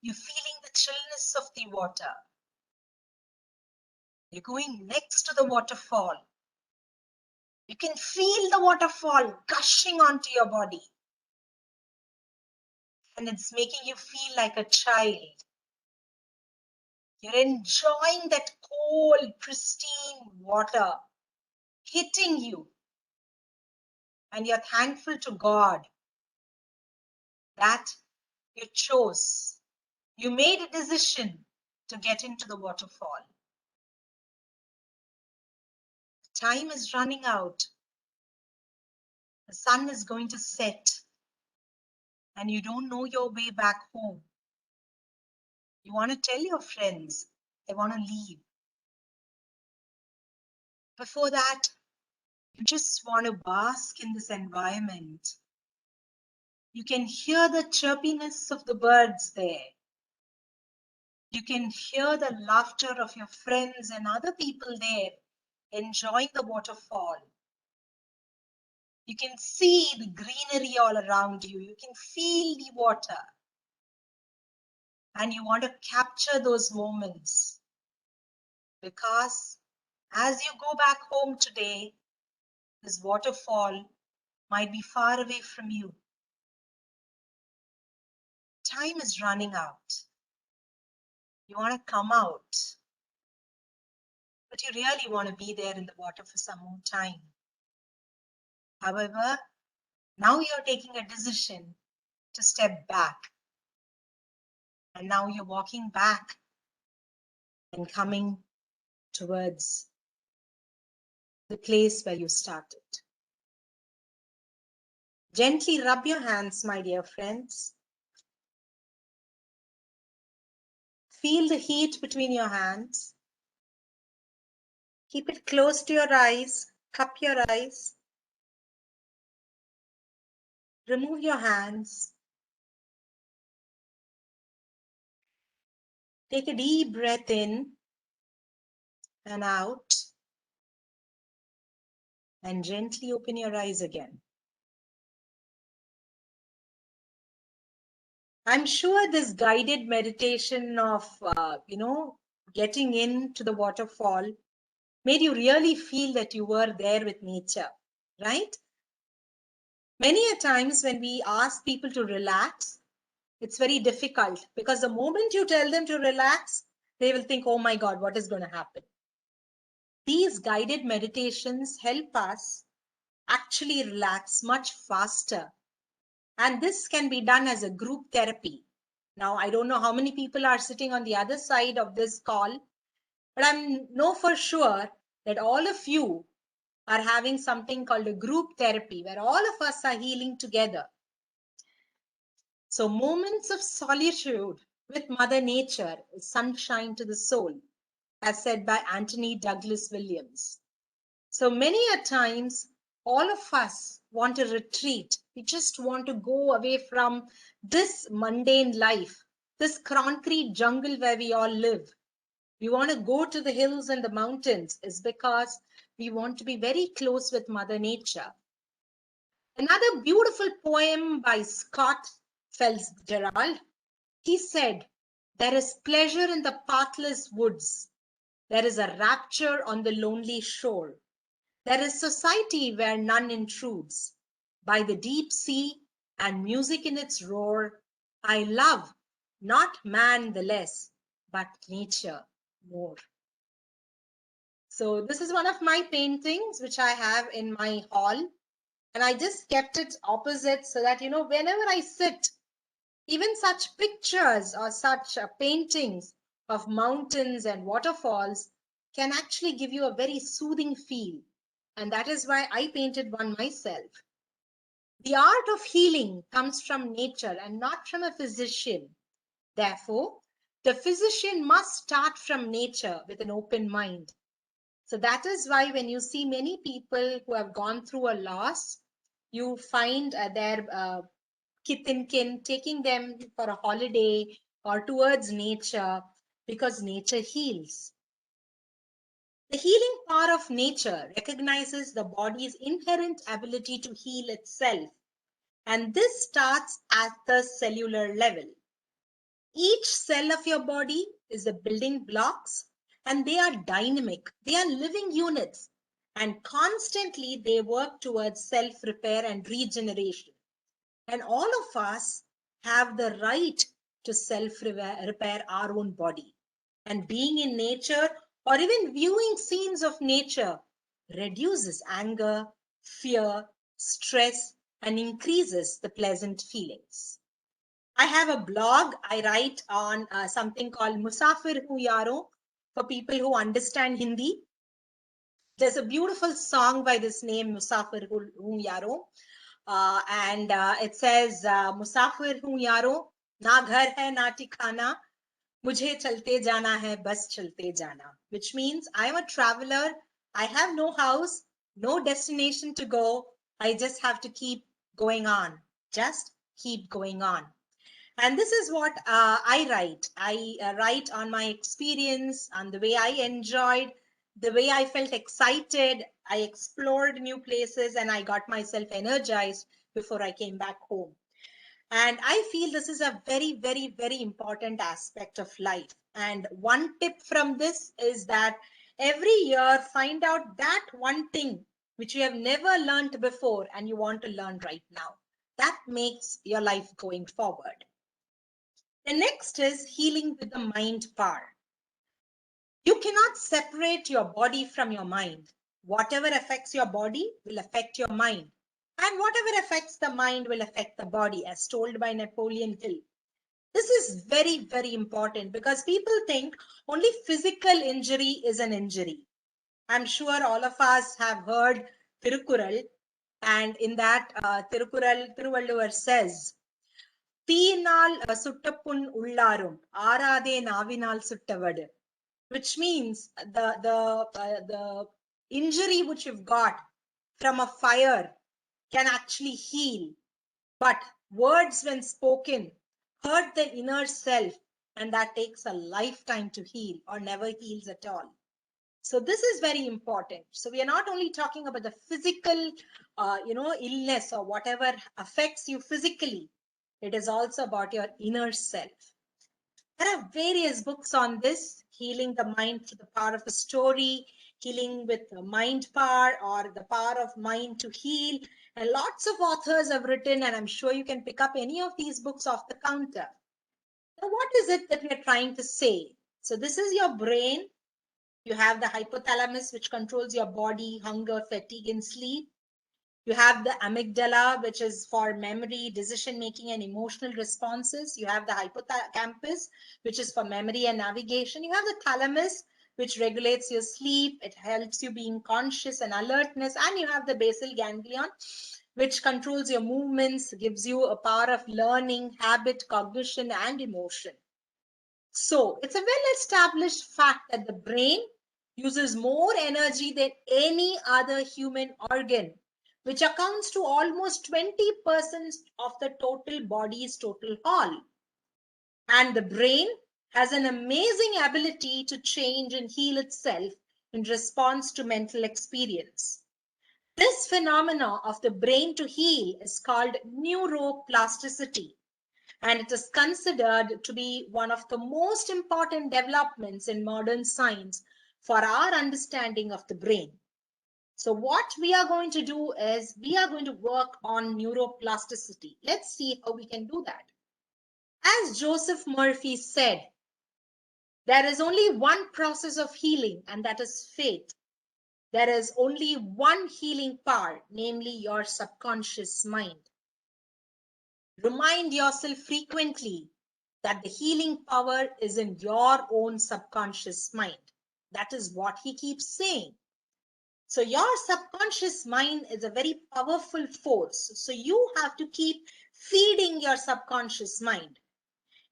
Speaker 3: You're feeling the chillness of the water. You're going next to the waterfall. You can feel the waterfall gushing onto your body. And it's making you feel like a child. You're enjoying that cold, pristine water hitting you. And you're thankful to God that you chose. You made a decision to get into the waterfall. Time is running out. The sun is going to set. And you don't know your way back home. You want to tell your friends, I want to leave. Before that, you just want to bask in this environment. You can hear the chirpiness of the birds there. You can hear the laughter of your friends and other people there enjoying the waterfall. You can see the greenery all around you. You can feel the water. And you want to capture those moments. Because as you go back home today, this waterfall might be far away from you. Time is running out. You want to come out. But you really want to be there in the water for some more time. However, now you're taking a decision to step back. And now you're walking back and coming towards the place where you started. Gently rub your hands, my dear friends. Feel the heat between your hands. Keep it close to your eyes. Cup your eyes. Remove your hands. Take a deep breath in and out. And gently open your eyes again. I'm sure this guided meditation of, getting into the waterfall made you really feel that you were there with nature, right? Many a times when we ask people to relax, it's very difficult because the moment you tell them to relax, they will think, oh my God, what is going to happen? These guided meditations help us actually relax much faster. And this can be done as a group therapy. Now, I don't know how many people are sitting on the other side of this call, but I know for sure that all of you are having something called a group therapy where all of us are healing together. So moments of solitude with Mother Nature is sunshine to the soul, as said by Anthony Douglas Williams. So many a times, all of us want to retreat. We just want to go away from this mundane life, this concrete jungle where we all live. We want to go to the hills and the mountains is because we want to be very close with Mother Nature. Another beautiful poem by Scott Fitzgerald. He said, "There is pleasure in the pathless woods. There is a rapture on the lonely shore. There is society where none intrudes. By the deep sea and music in its roar, I love not man the less, but nature more." So this is one of my paintings, which I have in my hall. And I just kept it opposite so that, whenever I sit, even such pictures or such paintings of mountains and waterfalls can actually give you a very soothing feel. And that is why I painted one myself. The art of healing comes from nature and not from a physician. Therefore, the physician must start from nature with an open mind. So that is why when you see many people who have gone through a loss, you find their kith and kin taking them for a holiday or towards nature because nature heals. The healing power of nature recognizes the body's inherent ability to heal itself, and this starts at the cellular level. Each cell of your body is the building blocks, and they are dynamic. They are living units, and constantly they work towards self-repair and regeneration. And all of us have the right to self-repair our own body. And being in nature or even viewing scenes of nature reduces anger, fear, stress, and increases the pleasant feelings. I have a blog. I write on something called Musafir Hu Yaro for people who understand Hindi. There's a beautiful song by this name, Musafir Hu Yaro. And it says, Musafir hu yaro, na ghar hai na tikana, mujhe chalte jana hai, bas chalte jana. Which means I'm a traveler. I have no house, no destination to go. I just have to keep going on. Just keep going on. And this is what I write. I write on my experience, on the way I enjoyed, the way I felt excited. I explored new places and I got myself energized before I came back home. And I feel this is a very, very, very important aspect of life. And one tip from this is that every year, find out that one thing which you have never learned before and you want to learn right now. That makes your life going forward. The next is healing with the mind power. You cannot separate your body from your mind. Whatever affects your body will affect your mind. And whatever affects the mind will affect the body, as told by Napoleon Hill. This is very, very important because people think only physical injury is an injury. I'm sure all of us have heard Tirukkural, and in that Tirukkural, Thiruvalluvar says, Teenal suttappun ullarum, arade navinal suttavadu, which means the injury which you've got from a fire can actually heal, but words when spoken hurt the inner self, and that takes a lifetime to heal or never heals at all. So this is very important. So we are not only talking about the physical illness or whatever affects you physically, it is also about your inner self. There are various books on this: healing the mind through the power of a story, healing with mind power, or the power of mind to heal. And lots of authors have written, and I'm sure you can pick up any of these books off the counter. Now, what is it that we are trying to say? So this is your brain. You have the hypothalamus, which controls your body, hunger, fatigue, and sleep. You have the amygdala, which is for memory, decision making, and emotional responses. You have the hippocampus, which is for memory and navigation. You have the thalamus, which regulates your sleep. It helps you being conscious and alertness. And you have the basal ganglion, which controls your movements, gives you a power of learning, habit, cognition, and emotion. So it's a well-established fact that the brain uses more energy than any other human organ, which accounts to almost 20% of the total body's total haul. And the brain has an amazing ability to change and heal itself in response to mental experience. This phenomena of the brain to heal is called neuroplasticity, and it is considered to be one of the most important developments in modern science for our understanding of the brain. So what we are going to do is we are going to work on neuroplasticity. Let's see how we can do that. As Joseph Murphy said, there is only one process of healing, and that is faith. There is only one healing power, namely your subconscious mind. Remind yourself frequently that the healing power is in your own subconscious mind. That is what he keeps saying. So your subconscious mind is a very powerful force. So you have to keep feeding your subconscious mind.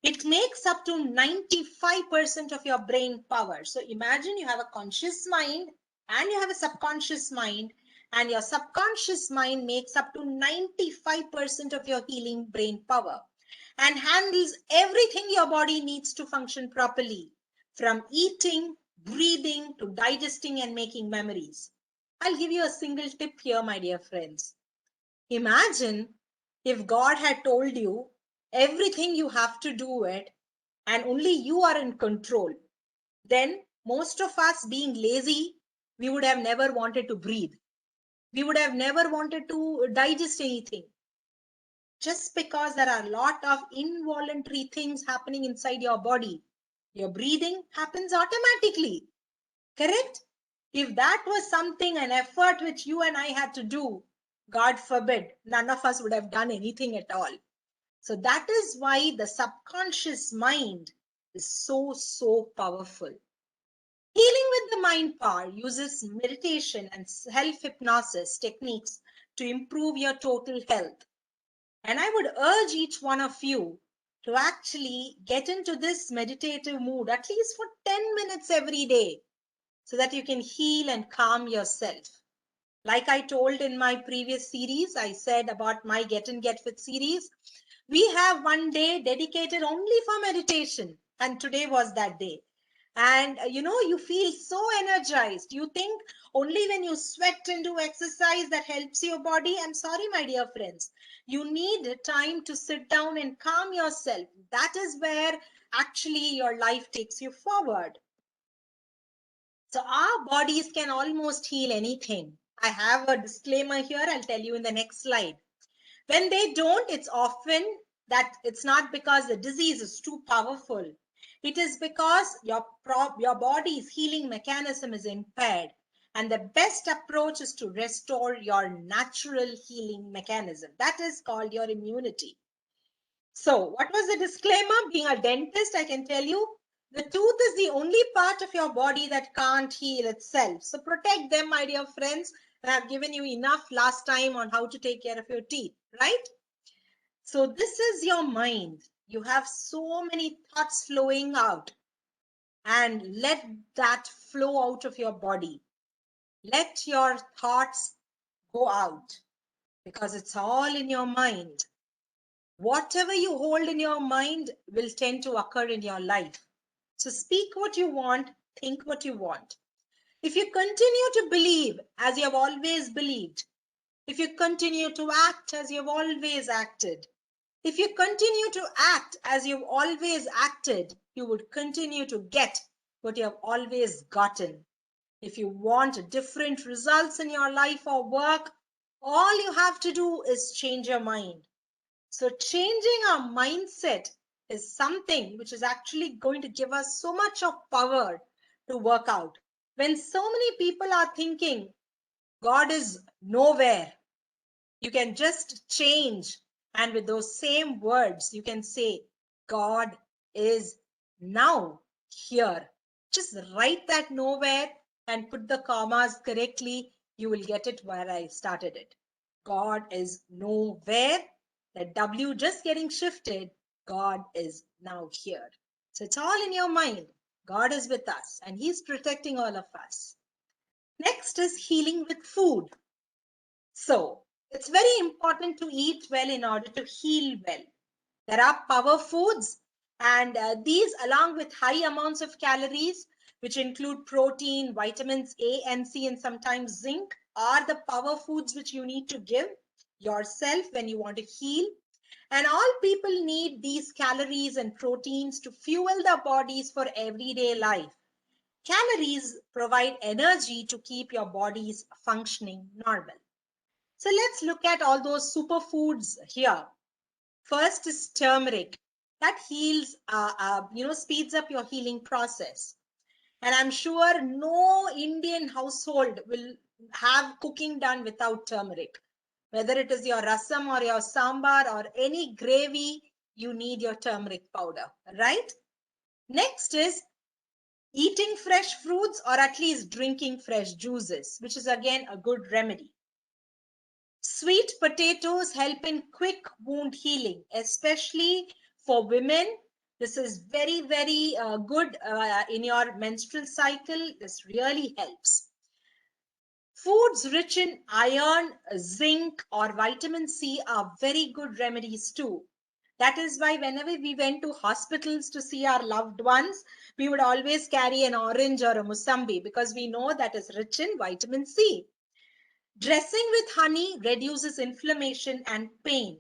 Speaker 3: It makes up to 95% of your brain power. So imagine you have a conscious mind and you have a subconscious mind, and your subconscious mind makes up to 95% of your healing brain power and handles everything your body needs to function properly, from eating, breathing, to digesting and making memories. I'll give you a single tip here, my dear friends. Imagine if God had told you everything you have to do it and only you are in control. Then most of us, being lazy, we would have never wanted to breathe. We would have never wanted to digest anything. Just because there are a lot of involuntary things happening inside your body. Your breathing happens automatically. Correct? If that was something, an effort which you and I had to do, God forbid, none of us would have done anything at all. So that is why the subconscious mind is so, so powerful. Healing with the mind power uses meditation and self-hypnosis techniques to improve your total health. And I would urge each one of you to actually get into this meditative mood at least for 10 minutes every day, so that you can heal and calm yourself. Like I told in my previous series, I said about my Get and Get Fit series, we have one day dedicated only for meditation. And today was that day. And you feel so energized. You think only when you sweat and do exercise that helps your body. I'm sorry, my dear friends. You need time to sit down and calm yourself. That is where actually your life takes you forward. So our bodies can almost heal anything. I have a disclaimer here. I'll tell you in the next slide. When they don't, it's often that it's not because the disease is too powerful. It is because your body's healing mechanism is impaired. And the best approach is to restore your natural healing mechanism. That is called your immunity. So what was the disclaimer? Being a dentist, I can tell you, the tooth is the only part of your body that can't heal itself. So protect them, my dear friends. I have given you enough last time on how to take care of your teeth, right? So this is your mind. You have so many thoughts flowing out, and let that flow out of your body. Let your thoughts go out because it's all in your mind. Whatever you hold in your mind will tend to occur in your life. So speak what you want, think what you want. If you continue to believe as you have always believed, if you continue to act as you have always acted, if you continue to act as you've always acted, you would continue to get what you have always gotten. If you want different results in your life or work, all you have to do is change your mind. So changing our mindset is something which is actually going to give us so much of power to work out. When so many people are thinking God is nowhere, you can just change, and with those same words, you can say, God is now here. Just write that nowhere and put the commas correctly. You will get it where I started it. God is nowhere. The W just getting shifted. God is now here. So it's all in your mind. God is with us and He's protecting all of us. Next is healing with food. So it's very important to eat well in order to heal well. There are power foods, and these, along with high amounts of calories, which include protein, vitamins A and C, and sometimes zinc, are the power foods which you need to give yourself when you want to heal. And all people need these calories and proteins to fuel their bodies for everyday life. Calories provide energy to keep your bodies functioning normal. So let's look at all those superfoods here. First is turmeric. That heals, speeds up your healing process. And I'm sure no Indian household will have cooking done without turmeric. Whether it is your rasam or your sambar or any gravy, you need your turmeric powder, right? Next is eating fresh fruits or at least drinking fresh juices, which is again a good remedy. Sweet potatoes help in quick wound healing, especially for women. This is very, very good in your menstrual cycle. This really helps. Foods rich in iron, zinc, or vitamin C are very good remedies too. That is why whenever we went to hospitals to see our loved ones, we would always carry an orange or a musambi because we know that is rich in vitamin C. Dressing with honey reduces inflammation and pain.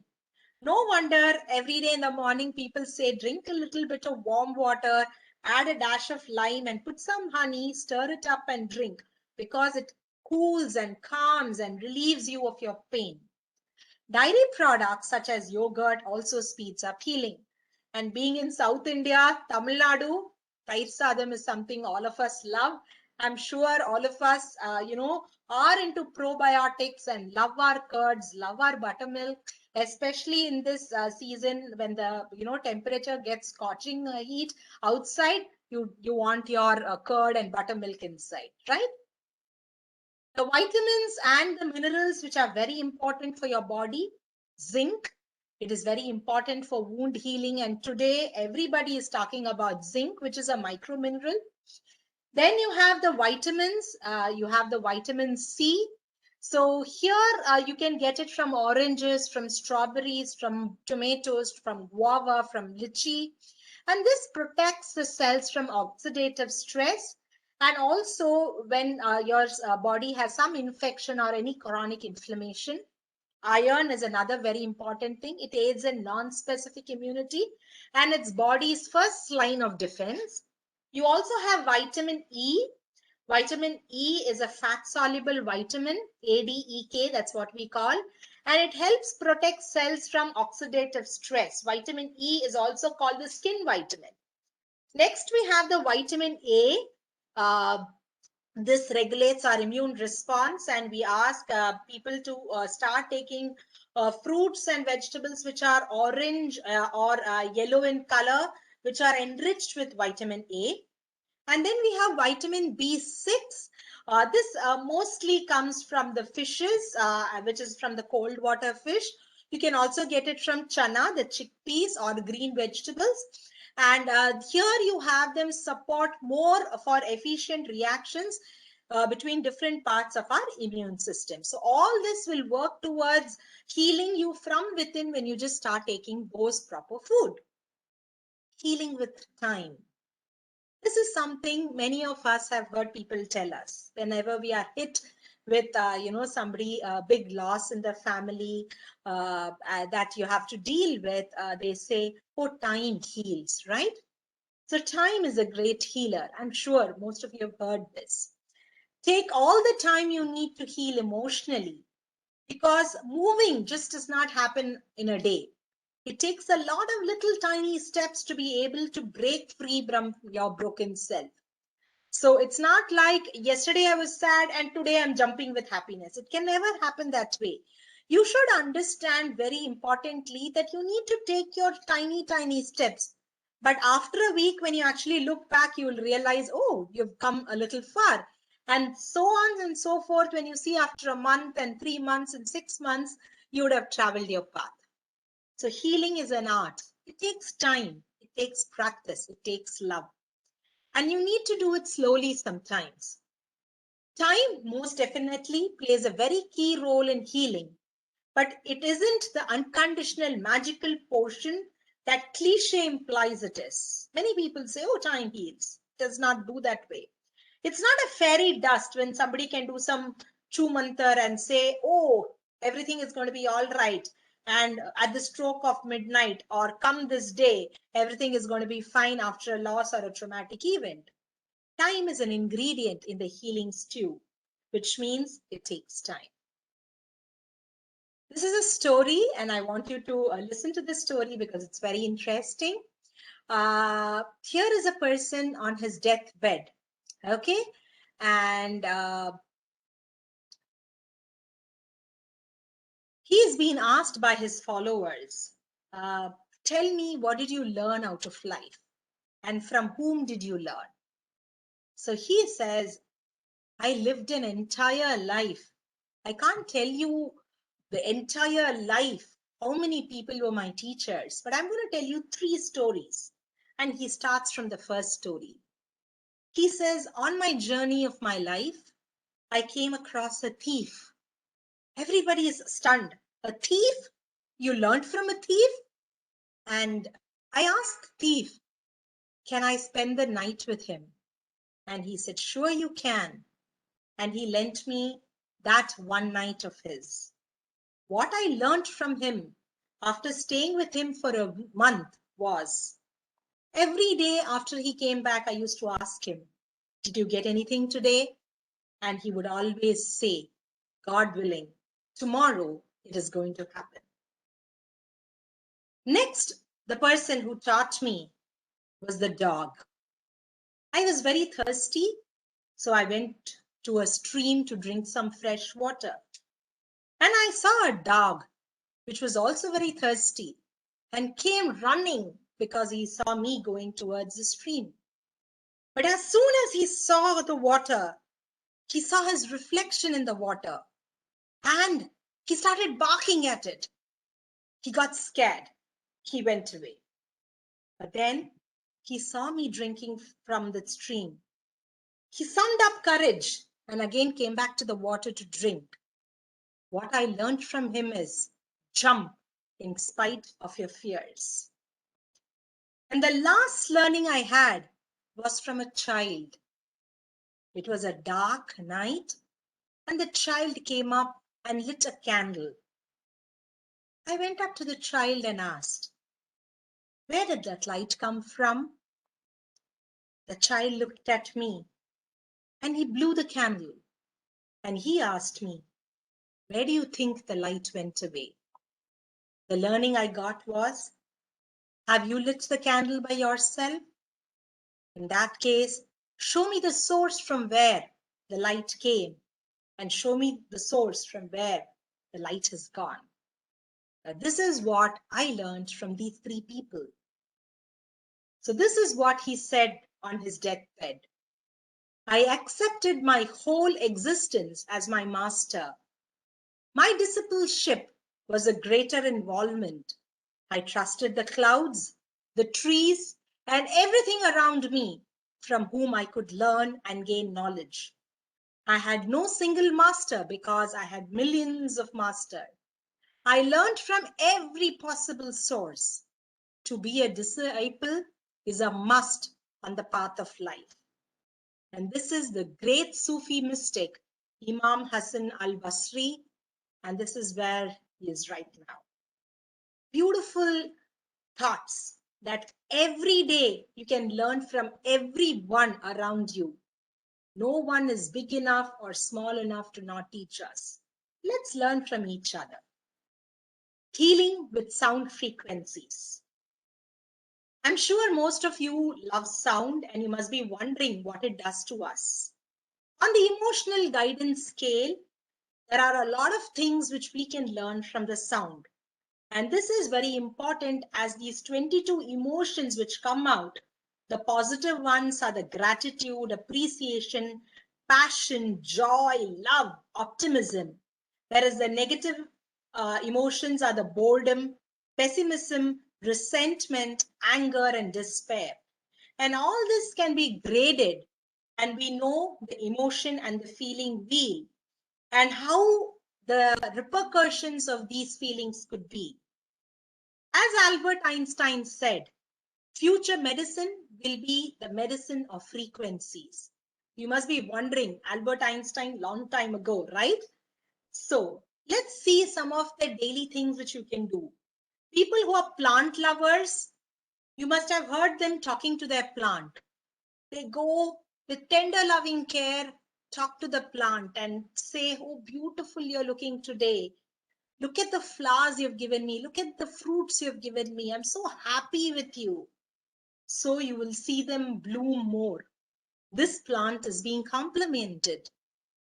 Speaker 3: No wonder every day in the morning people say drink a little bit of warm water, add a dash of lime and put some honey, stir it up and drink because it cools and calms and relieves you of your pain. Dairy products such as yogurt also speeds up healing. And being in South India, Tamil Nadu, Tair Sadam is something all of us love. I'm sure all of us, are into probiotics and love our curds, love our buttermilk, especially in this season when the temperature gets scorching heat outside. You want your curd and buttermilk inside, right? The vitamins and the minerals which are very important for your body. Zinc, it is very important for wound healing, and today everybody is talking about zinc, which is a micro mineral. Then you have the vitamins, you have the vitamin C. So here you can get it from oranges, from strawberries, from tomatoes, from guava, from lychee. And this protects the cells from oxidative stress. And also when your body has some infection or any chronic inflammation. Iron is another very important thing. It aids in non-specific immunity and it's body's first line of defense. You also have vitamin E. Vitamin E is a fat-soluble vitamin, ADEK, that's what we call, and it helps protect cells from oxidative stress. Vitamin E is also called the skin vitamin. Next, we have the vitamin A. This regulates our immune response, and we ask people to start taking fruits and vegetables which are orange or yellow in color, which are enriched with vitamin A. And then we have vitamin B6. This mostly comes from the fishes, which is from the cold water fish. You can also get it from chana, the chickpeas, or the green vegetables. And here you have them support more for efficient reactions between different parts of our immune system. So all this will work towards healing you from within when you just start taking those proper food. Healing with time. This is something many of us have heard people tell us whenever we are hit with, somebody, big loss in the family that you have to deal with. They say, oh, time heals, right? So time is a great healer. I'm sure most of you have heard this. Take all the time you need to heal emotionally, because moving just does not happen in a day. It takes a lot of little tiny steps to be able to break free from your broken self. So it's not like yesterday I was sad and today I'm jumping with happiness. It can never happen that way. You should understand very importantly that you need to take your tiny, tiny steps. But after a week, when you actually look back, you will realize, oh, you've come a little far. And so on and so forth. When you see after a month and 3 months and 6 months, you would have traveled your path. So healing is an art. It takes time. It takes practice. It takes love. And you need to do it slowly sometimes. Time most definitely plays a very key role in healing, but it isn't the unconditional magical portion that cliche implies it is. Many people say, oh, time heals. It does not do that way. It's not a fairy dust when somebody can do some chu mantar and say, oh, everything is going to be all right. And at the stroke of midnight or come this day, everything is going to be fine after a loss or a traumatic event. Time is an ingredient in the healing stew, which means it takes time. This is a story, and I want you to listen to this story because it's very interesting. Here is a person on his deathbed, okay? And he's been asked by his followers, tell me, what did you learn out of life? And from whom did you learn? So he says, I lived an entire life. I can't tell you the entire life, how many people were my teachers, but I'm going to tell you 3 stories. And he starts from the first story. He says, on my journey of my life, I came across a thief. Everybody is stunned. A thief? You learned from a thief? And I asked thief, can I spend the night with him? And he said, sure you can. And he lent me that one night of his. What I learned from him after staying with him for a month was, every day after he came back, I used to ask him, did you get anything today? And he would always say, God willing, tomorrow it is going to happen. Next, the person who taught me was the dog. I was very thirsty, so I went to a stream to drink some fresh water. And I saw a dog, which was also very thirsty, and came running because he saw me going towards the stream. But as soon as he saw the water, he saw his reflection in the water, and he started barking at it. He got scared. He went away. But then he saw me drinking from the stream. He summed up courage and again came back to the water to drink. What I learned from him is jump in spite of your fears. And the last learning I had was from a child. It was a dark night, and the child came up and lit a candle. I went up to the child and asked, where did that light come from? The child looked at me and he blew the candle. And he asked me, where do you think the light went away? The learning I got was, have you lit the candle by yourself? In that case, show me the source from where the light came and show me the source from where the light has gone. This is what I learned from these three people. So this is what he said on his deathbed. I accepted my whole existence as my master. My discipleship was a greater involvement. I trusted the clouds, the trees, and everything around me from whom I could learn and gain knowledge. I had no single master because I had millions of masters. I learned from every possible source. To be a disciple is a must on the path of life. And this is the great Sufi mystic, Imam Hassan al-Basri, and this is where he is right now. Beautiful thoughts that every day you can learn from everyone around you. No one is big enough or small enough to not teach us. Let's learn from each other. Healing with sound frequencies. I'm sure most of you love sound and you must be wondering what it does to us. On the emotional guidance scale, there are a lot of things which we can learn from the sound. And this is very important as these 22 emotions which come out, the positive ones are the gratitude, appreciation, passion, joy, love, optimism. Whereas the negative emotions are the boredom, pessimism, resentment, anger, and despair. And all this can be graded, and we know the emotion and the feeling wheel and how the repercussions of these feelings could be. As Albert Einstein said, future medicine will be the medicine of frequencies. You must be wondering, Albert Einstein, long time ago, right? So let's see some of the daily things which you can do. People who are plant lovers, you must have heard them talking to their plant. They go with tender loving care, talk to the plant and say, oh, beautiful you're looking today. Look at the flowers you've given me. Look at the fruits you've given me. I'm so happy with you. So you will see them bloom more. This plant is being complimented.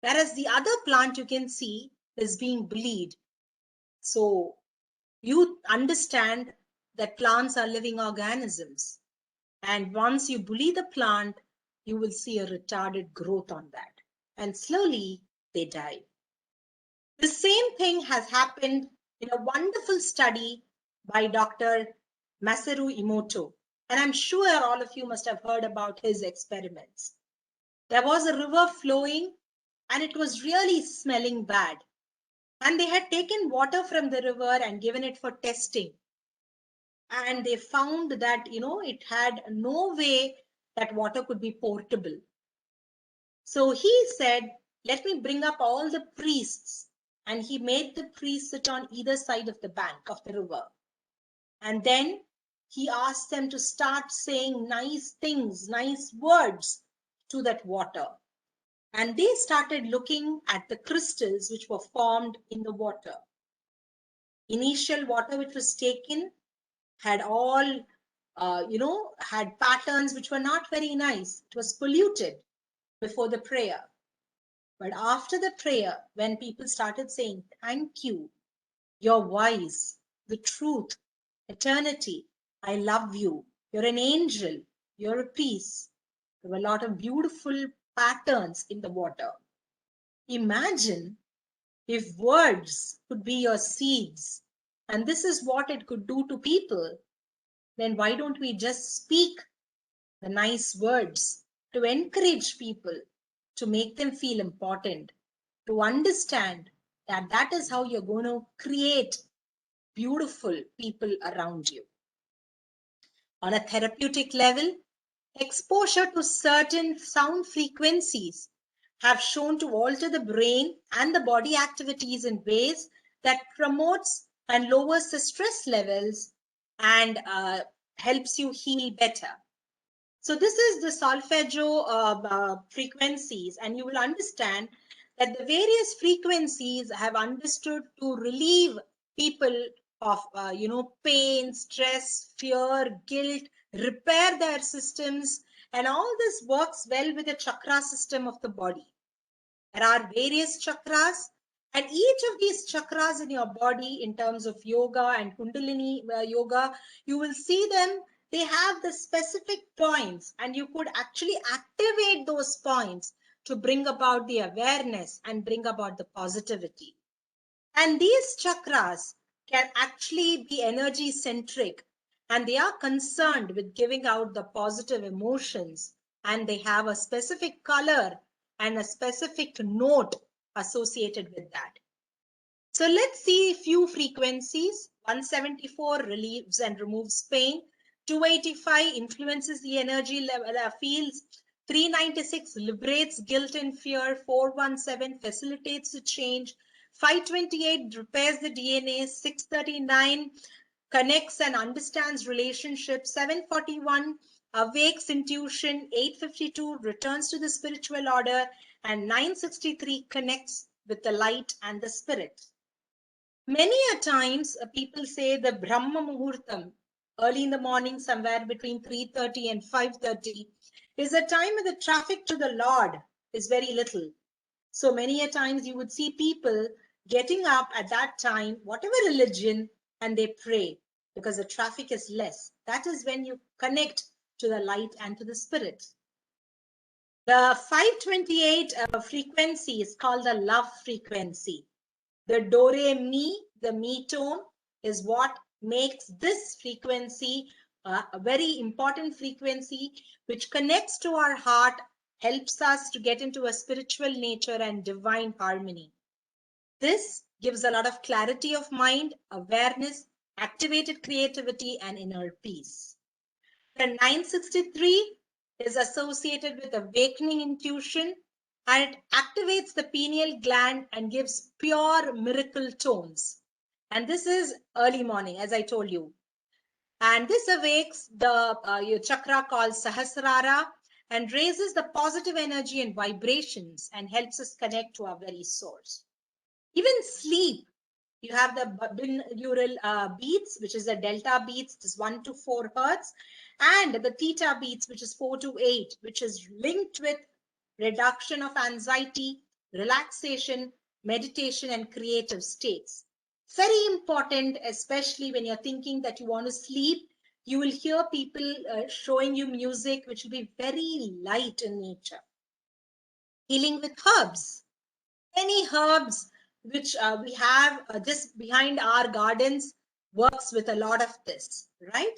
Speaker 3: Whereas the other plant you can see is being bullied. So you understand that plants are living organisms. And once you bully the plant, you will see a retarded growth on that. And slowly they die. The same thing has happened in a wonderful study by Dr. Masaru Emoto. And I'm sure all of you must have heard about his experiments. There was a river flowing and it was really smelling bad. And they had taken water from the river and given it for testing. And they found that, it had no way that water could be portable. So he said, let me bring up all the priests. And he made the priests sit on either side of the bank of the river. And then he asked them to start saying nice things, nice words to that water. And they started looking at the crystals which were formed in the water. Initial water which was taken had all, had patterns which were not very nice. It was polluted before the prayer. But after the prayer, when people started saying, thank you, you're wise, the truth, eternity, I love you, you're an angel, you're a peace. There were a lot of beautiful patterns in the water. Imagine if words could be your seeds, and this is what it could do to people, then why don't we just speak the nice words to encourage people, to make them feel important, to understand that that is how you're going to create beautiful people around you. On a therapeutic level, exposure to certain sound frequencies have shown to alter the brain and the body activities in ways that promotes and lowers the stress levels and helps you heal better. So this is the solfeggio frequencies, and you will understand that the various frequencies have understood to relieve people of pain, stress, fear, guilt, repair their systems, and all this works well with the chakra system of the body. There are various chakras, and each of these chakras in your body, in terms of yoga and Kundalini yoga, you will see them. They have the specific points, and you could actually activate those points to bring about the awareness and bring about the positivity. And these chakras can actually be energy centric, and they are concerned with giving out the positive emotions, and they have a specific color and a specific note associated with that. So let's see a few frequencies. 174 relieves and removes pain. 285 influences the energy level fields. 396 liberates guilt and fear. 417 facilitates the change. 528 repairs the DNA. 639 connects and understands relationships. 741 awakes intuition. 852 returns to the spiritual order. And 963 connects with the light and the spirit. Many a times people say the Brahma Muhurtam, early in the morning, somewhere between 3:30 and 5:30, is a time when the traffic to the Lord is very little. So many a times you would see people getting up at that time, whatever religion, and they pray because the traffic is less. That is when you connect to the light and to the spirit. The 528 frequency is called the love frequency. The do re mi, the mi tone, is what makes this frequency a very important frequency, which connects to our heart, helps us to get into a spiritual nature and divine harmony. This gives a lot of clarity of mind, awareness, activated creativity, and inner peace. The 963 is associated with awakening intuition, and it activates the pineal gland and gives pure miracle tones. And this is early morning, as I told you. And this awakes the your chakra called Sahasrara and raises the positive energy and vibrations and helps us connect to our very source. Even sleep, you have the binaural beats, which is the delta beats, this 1 to 4 hertz, and the theta beats, which is 4 to 8, which is linked with reduction of anxiety, relaxation, meditation, and creative states. Very important, especially when you're thinking that you want to sleep. You will hear people showing you music, which will be very light in nature. Healing with herbs. Many herbs which we have just behind our gardens works with a lot of this, right?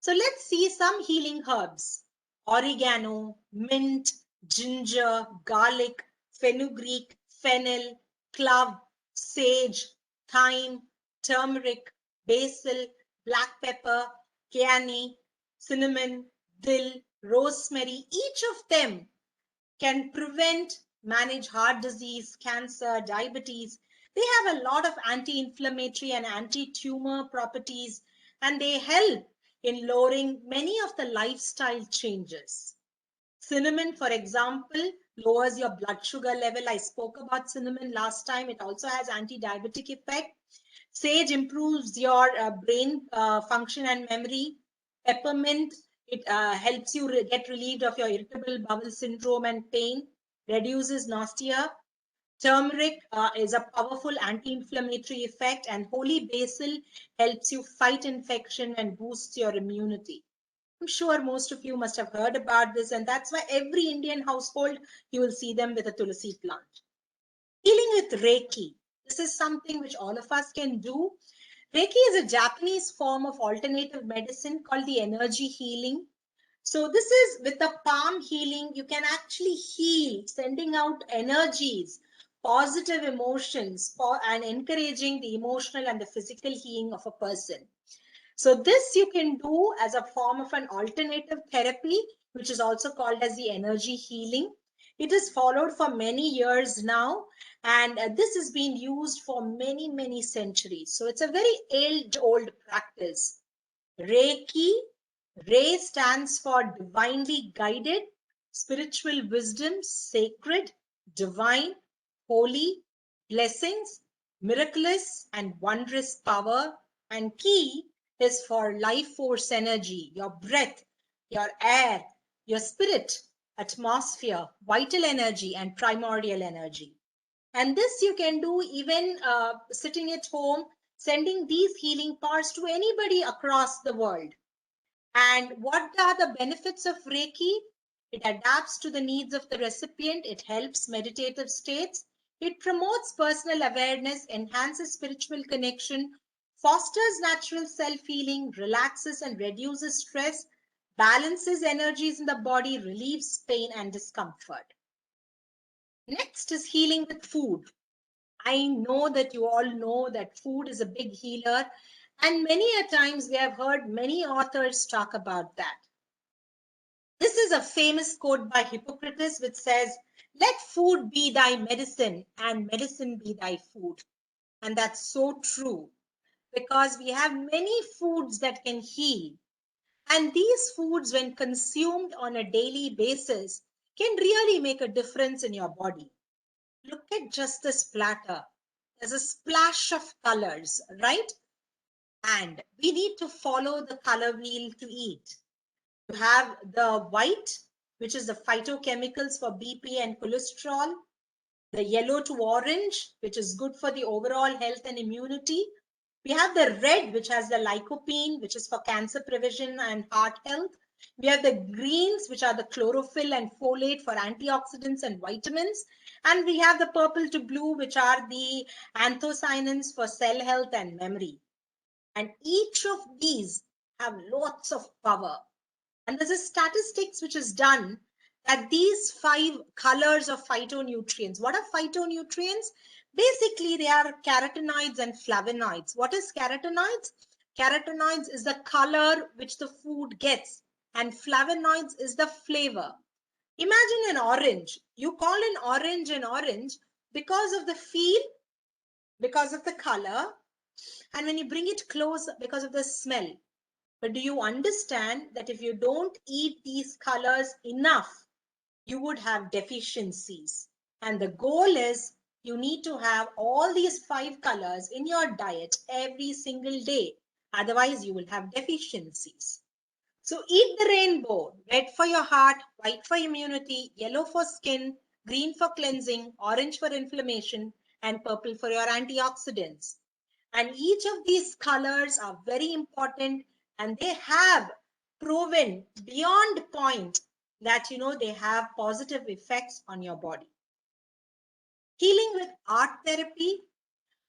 Speaker 3: So let's see some healing herbs. Oregano, mint, ginger, garlic, fenugreek, fennel, clove, sage, thyme, turmeric, basil, black pepper, cayenne, cinnamon, dill, rosemary. Each of them can prevent, manage heart disease, cancer, diabetes. They have a lot of anti-inflammatory and anti-tumor properties, and they help in lowering many of the lifestyle changes. Cinnamon, for example, lowers your blood sugar level. I spoke about cinnamon last time. It also has anti-diabetic effect. Sage improves your brain function and memory. Peppermint, it helps you get relieved of your irritable bowel syndrome and pain, reduces nausea. Turmeric is a powerful anti-inflammatory effect, and holy basil helps you fight infection and boosts your immunity. I'm sure most of you must have heard about this, and that's why every Indian household, you will see them with a tulsi plant. Healing with Reiki. This is something which all of us can do. Reiki is a Japanese form of alternative medicine called the energy healing. So this is with the palm healing, you can actually heal, sending out energies, positive emotions, and encouraging the emotional and the physical healing of a person. So this you can do as a form of an alternative therapy, which is also called as the energy healing. It is followed for many years now, and this has been used for many, many centuries. So it's a very age-old practice. Reiki, Re stands for divinely guided, spiritual wisdom, sacred, divine, holy, blessings, miraculous, and wondrous power. And Ki is for life force energy, your breath, your air, your spirit, atmosphere, vital energy, and primordial energy. And this you can do even sitting at home, sending these healing powers to anybody across the world. And what are the benefits of Reiki? It adapts to the needs of the recipient. It helps meditative states. It promotes personal awareness, enhances spiritual connection, fosters natural self-healing, relaxes and reduces stress, balances energies in the body, relieves pain and discomfort. Next is healing with food. I know that you all know that food is a big healer, and many a times we have heard many authors talk about that. This is a famous quote by Hippocrates which says, "Let food be thy medicine and medicine be thy food." And that's so true because we have many foods that can heal. And these foods, when consumed on a daily basis, can really make a difference in your body. Look at just this platter. There's a splash of colors, right? And we need to follow the color wheel to eat. You have the white, which is the phytochemicals for BP and cholesterol. The yellow to orange, which is good for the overall health and immunity. We have the red, which has the lycopene, which is for cancer prevention and heart health. We have the greens, which are the chlorophyll and folate for antioxidants and vitamins. And we have the purple to blue, which are the anthocyanins for cell health and memory. And each of these have lots of power. And there's a statistics which is done that these 5 colors of phytonutrients. What are phytonutrients? Basically, they are carotenoids and flavonoids. What is carotenoids? Carotenoids is the color which the food gets, and flavonoids is the flavor. Imagine an orange. You call an orange because of the feel, because of the color, and when you bring it close, because of the smell. But do you understand that if you don't eat these colors enough, you would have deficiencies? And the goal is you need to have all these 5 colors in your diet every single day. Otherwise, you will have deficiencies. So eat the rainbow: red for your heart, white for immunity, yellow for skin, green for cleansing, orange for inflammation, and purple for your antioxidants. And each of these colors are very important, and they have proven beyond point that they have positive effects on your body. Healing with art therapy.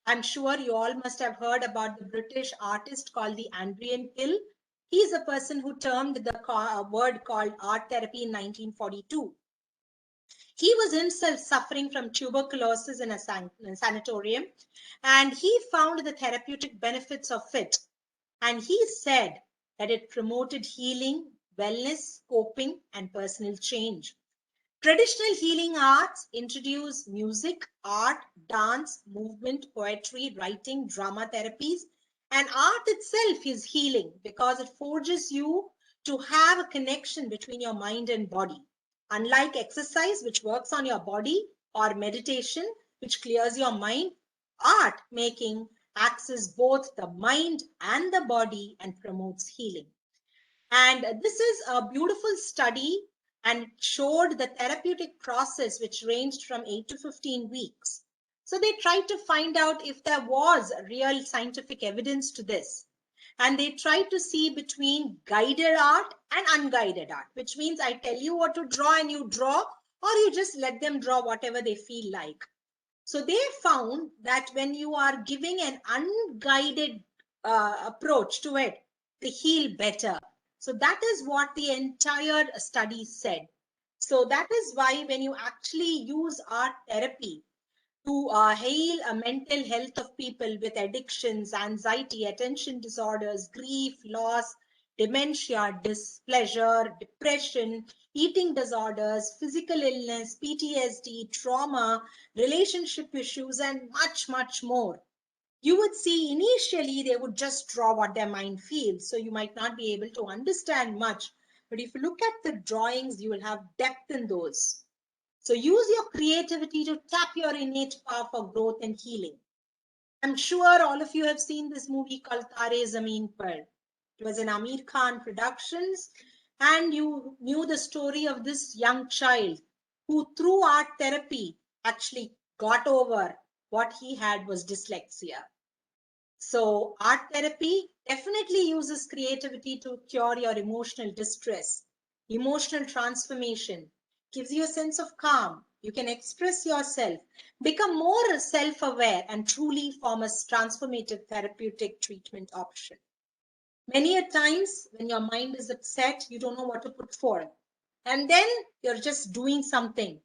Speaker 3: I'm sure you all must have heard about the British artist called the Andrian Hill. He's a person who termed the word called art therapy in 1942. He was himself suffering from tuberculosis in a sanatorium, and he found the therapeutic benefits of it. And he said that it promoted healing, wellness, coping, and personal change. Traditional healing arts introduce music, art, dance, movement, poetry, writing, drama therapies. And art itself is healing because it forces you to have a connection between your mind and body. Unlike exercise, which works on your body, or meditation, which clears your mind, art making access both the mind and the body and promotes healing. And this is a beautiful study, and it showed the therapeutic process, which ranged from 8 to 15 weeks. So they tried to find out if there was real scientific evidence to this. And they tried to see between guided art and unguided art, which means I tell you what to draw and you draw, or you just let them draw whatever they feel like. So they found that when you are giving an unguided approach to it, they heal better. So that is what the entire study said. So that is why when you actually use art therapy to heal a mental health of people with addictions, anxiety, attention disorders, grief, loss, dementia, displeasure, depression, eating disorders, physical illness, PTSD, trauma, relationship issues, and much, much more. You would see initially they would just draw what their mind feels. So you might not be able to understand much. But if you look at the drawings, you will have depth in those. So use your creativity to tap your innate power for growth and healing. I'm sure all of you have seen this movie called Tare Zameen Par. It was an Amir Khan Productions, and you knew the story of this young child who through art therapy actually got over what he had was dyslexia. So art therapy definitely uses creativity to cure your emotional distress, emotional transformation, gives you a sense of calm. You can express yourself, become more self-aware, and truly form a transformative therapeutic treatment option. Many a times when your mind is upset, you don't know what to put forth. And then you're just doing something.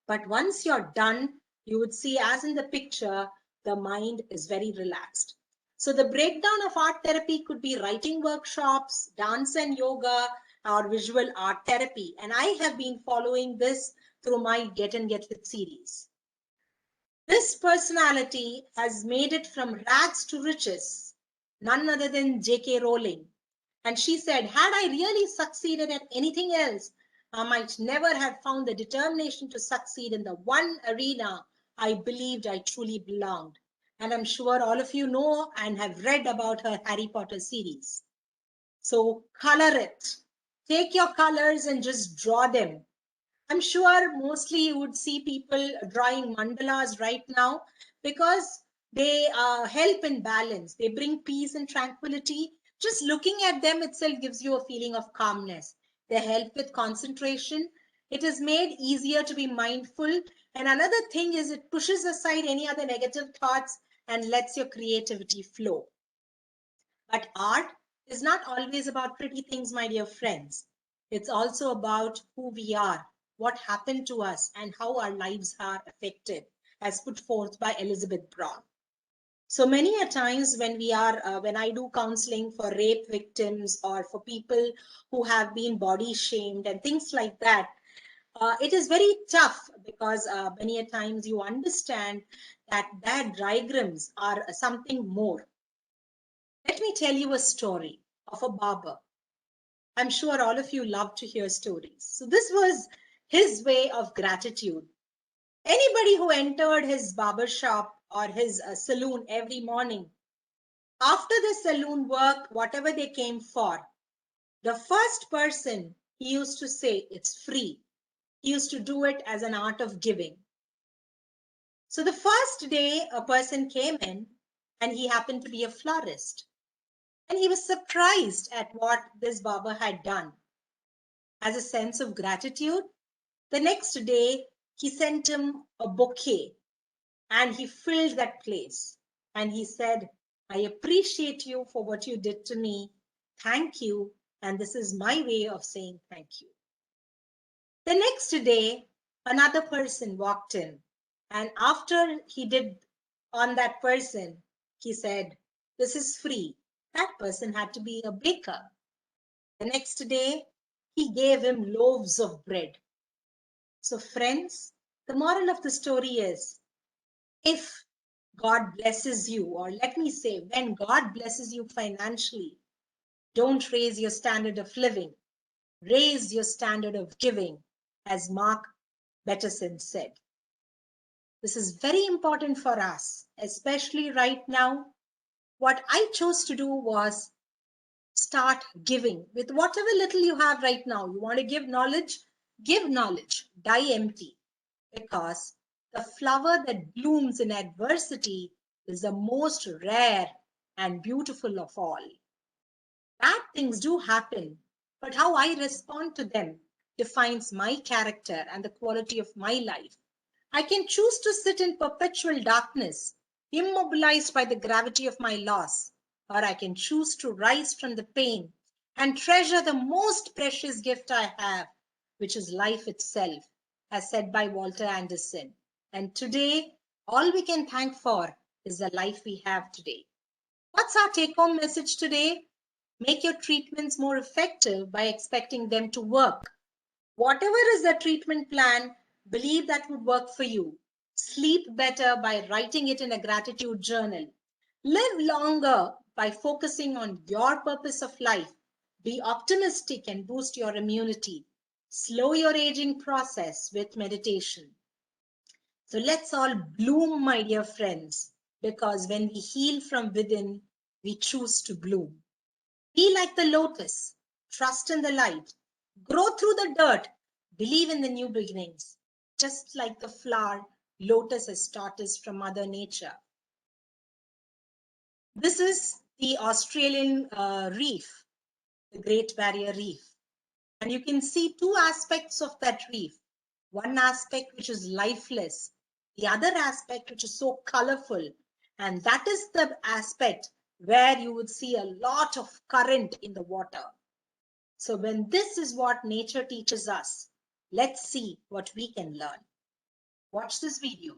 Speaker 3: But once you're done, you would see, as in the picture, the mind is very relaxed. So the breakdown of art therapy could be writing workshops, dance and yoga, or visual art therapy. And I have been following this through my Get and Get Fit series. This personality has made it from rags to riches, none other than J.K. Rowling. And she said, had I really succeeded at anything else, I might never have found the determination to succeed in the one arena I believed I truly belonged. And I'm sure all of you know and have read about her Harry Potter series. So color it. Take your colors and just draw them. I'm sure mostly you would see people drawing mandalas right now because they help in balance. They bring peace and tranquility. Just looking at them itself gives you a feeling of calmness. They help with concentration. It is made easier to be mindful. And another thing is it pushes aside any other negative thoughts and lets your creativity flow. But art is not always about pretty things, my dear friends. It's also about who we are, what happened to us, and how our lives are affected, as put forth by Elizabeth Brown. So many a times when I do counseling for rape victims or for people who have been body shamed and things like that, it is very tough because many a times you understand that their diagrams are something more. Let me tell you a story of a barber. I'm sure all of you love to hear stories. So this was his way of gratitude. Anybody who entered his barber shop or his saloon every morning, after the saloon work, whatever they came for, the first person he used to say, it's free. He used to do it as an art of giving. So the first day a person came in and he happened to be a florist. And he was surprised at what this barber had done. As a sense of gratitude, the next day he sent him a bouquet and he filled that place. And he said, I appreciate you for what you did to me. Thank you. And this is my way of saying thank you. The next day, another person walked in. And after he did on that person, he said, this is free. That person had to be a baker. The next day, he gave him loaves of bread. So friends, the moral of the story is, if God blesses you, or let me say, when God blesses you financially, don't raise your standard of living, raise your standard of giving, as Mark Batterson said. This is very important for us, especially right now. What I chose to do was start giving with whatever little you have right now. You want to give knowledge, die empty, because the flower that blooms in adversity is the most rare and beautiful of all. Bad things do happen, but how I respond to them defines my character and the quality of my life. I can choose to sit in perpetual darkness, immobilized by the gravity of my loss, or I can choose to rise from the pain and treasure the most precious gift I have, which is life itself, as said by Walter Anderson. And today, all we can thank for is the life we have today. What's our take-home message today? Make your treatments more effective by expecting them to work. Whatever is the treatment plan, believe that would work for you. Sleep better by writing it in a gratitude journal. Live longer by focusing on your purpose of life. Be optimistic and boost your immunity. Slow your aging process with meditation. So let's all bloom, my dear friends, because when we heal from within, we choose to bloom. Be like the lotus, trust in the light, Grow through the dirt. Believe in the new beginnings, just like the flower lotus has taught us from Mother Nature. This is the Australian reef, the Great Barrier Reef. And you can see two aspects of that reef. One aspect which is lifeless, the other aspect which is so colorful. And that is the aspect where you would see a lot of current in the water. So when this is what nature teaches us, let's see what we can learn. Watch this video.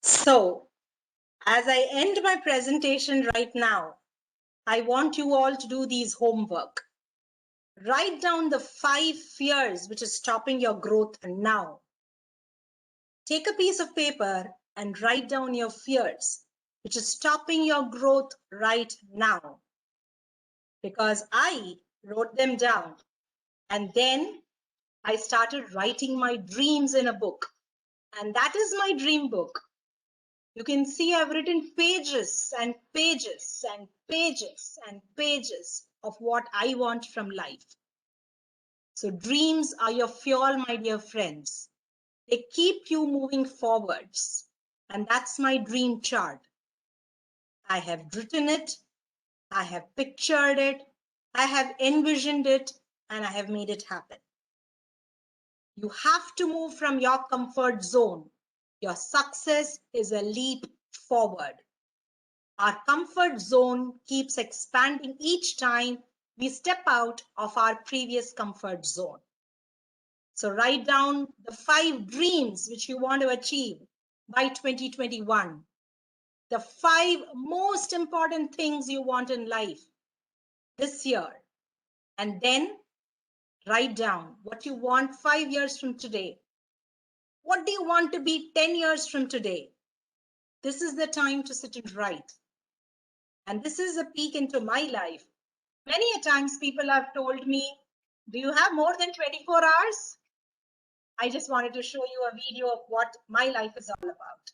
Speaker 3: So, as I end my presentation right now, I want you all to do these homework. Write down the 5 fears which is stopping your growth now. Take a piece of paper and write down your fears which is stopping your growth right now. Because I wrote them down and then I started writing my dreams in a book. And that is my dream book. You can see I've written pages and pages and pages and pages of what I want from life. So dreams are your fuel, my dear friends. They keep you moving forwards. And that's my dream chart. I have written it, I have pictured it, I have envisioned it, and I have made it happen. You have to move from your comfort zone. Your success is a leap forward. Our comfort zone keeps expanding each time we step out of our previous comfort zone. So write down the 5 dreams which you want to achieve by 2021. The 5 most important things you want in life this year. And then write down what you want 5 years from today. What do you want to be 10 years from today? This is the time to sit and write. And this is a peek into my life. Many a times people have told me, do you have more than 24 hours? I just wanted to show you a video of what my life is all about.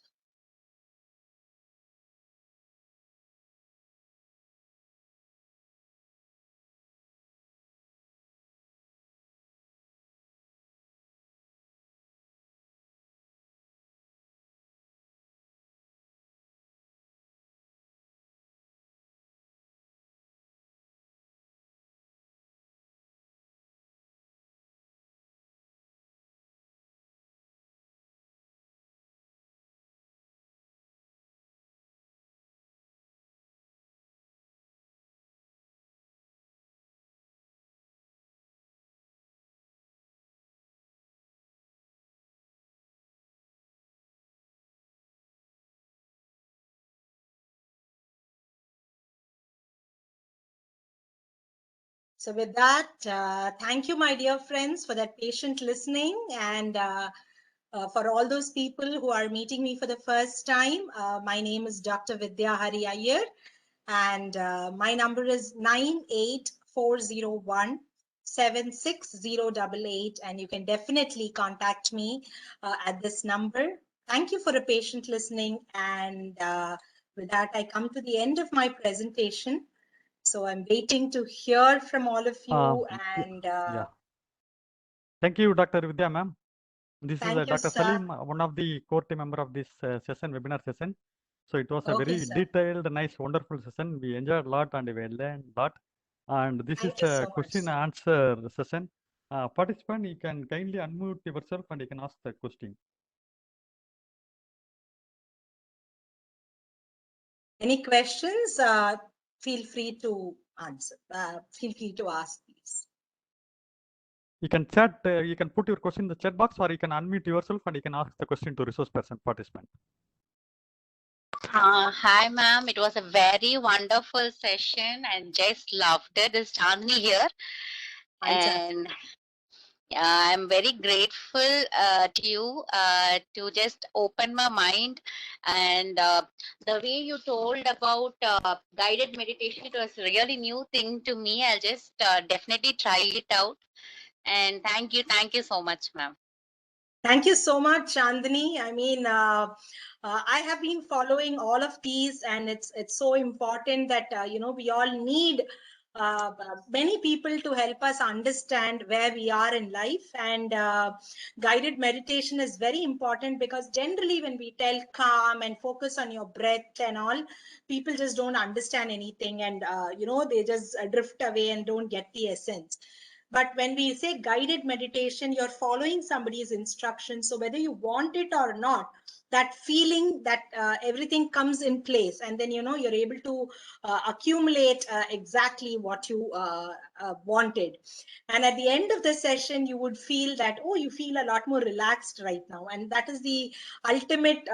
Speaker 3: So with that, thank you, my dear friends, for that patient listening. And for all those people who are meeting me for the first time, my name is Dr. Vidya Hari Iyer, and my number is 98401-76088, and you can definitely contact me at this number. Thank you for a patient listening. And with that, I come to the end of my presentation. So I'm waiting to hear from all of you. And
Speaker 4: Yeah. Thank you, Dr. Vidya, ma'am. This is
Speaker 3: thank you,
Speaker 4: Dr.
Speaker 3: sir.
Speaker 4: Salim, one of the core team member of this session, webinar session. So it was a
Speaker 3: Okay,
Speaker 4: very
Speaker 3: sir.
Speaker 4: detailed, nice, wonderful session. We enjoyed a lot and we learned a lot. And this
Speaker 3: Thank
Speaker 4: is
Speaker 3: you
Speaker 4: a
Speaker 3: so much,
Speaker 4: question
Speaker 3: sir.
Speaker 4: answer session. Participant, you can kindly unmute yourself and you can ask the question.
Speaker 3: Any questions? Feel free to answer. Feel free to ask, please.
Speaker 4: You can chat, you can put your question in the chat box, or you can unmute yourself and you can ask the question to resource person participant.
Speaker 5: Hi, ma'am. It was a very wonderful session and just loved it. This Chandni here. And I'm very grateful to you to just open my mind. And the way you told about guided meditation, it was a really new thing to me. I'll just definitely try it out. And thank you so much, ma'am.
Speaker 3: Thank you so much, Chandni. I mean, I have been following all of these, and it's so important that we all need many people to help us understand where we are in life. And guided meditation is very important, because generally when we tell calm and focus on your breath and all, people just don't understand anything, and they just drift away and don't get the essence. But when we say guided meditation, you're following somebody's instructions. So whether you want it or not, that feeling that everything comes in place, and then you're able to accumulate exactly what you wanted. And at the end of the session, you would feel that, oh, you feel a lot more relaxed right now. And that is the ultimate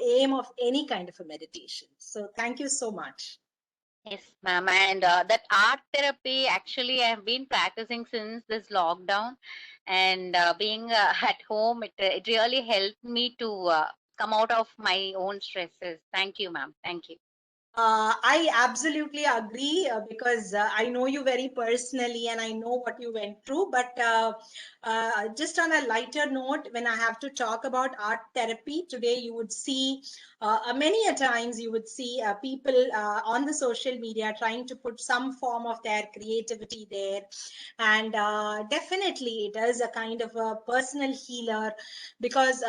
Speaker 3: aim of any kind of a meditation. So thank you so much.
Speaker 5: Yes, ma'am. And that art therapy, actually, I have been practicing since this lockdown. And being at home, it really helped me to come out of my own stresses. Thank you, ma'am. Thank you.
Speaker 3: I absolutely agree, because I know you very personally and I know what you went through. But just on a lighter note, when I have to talk about art therapy today, you would see many a times you would see people on the social media trying to put some form of their creativity there. And definitely it is a kind of a personal healer, because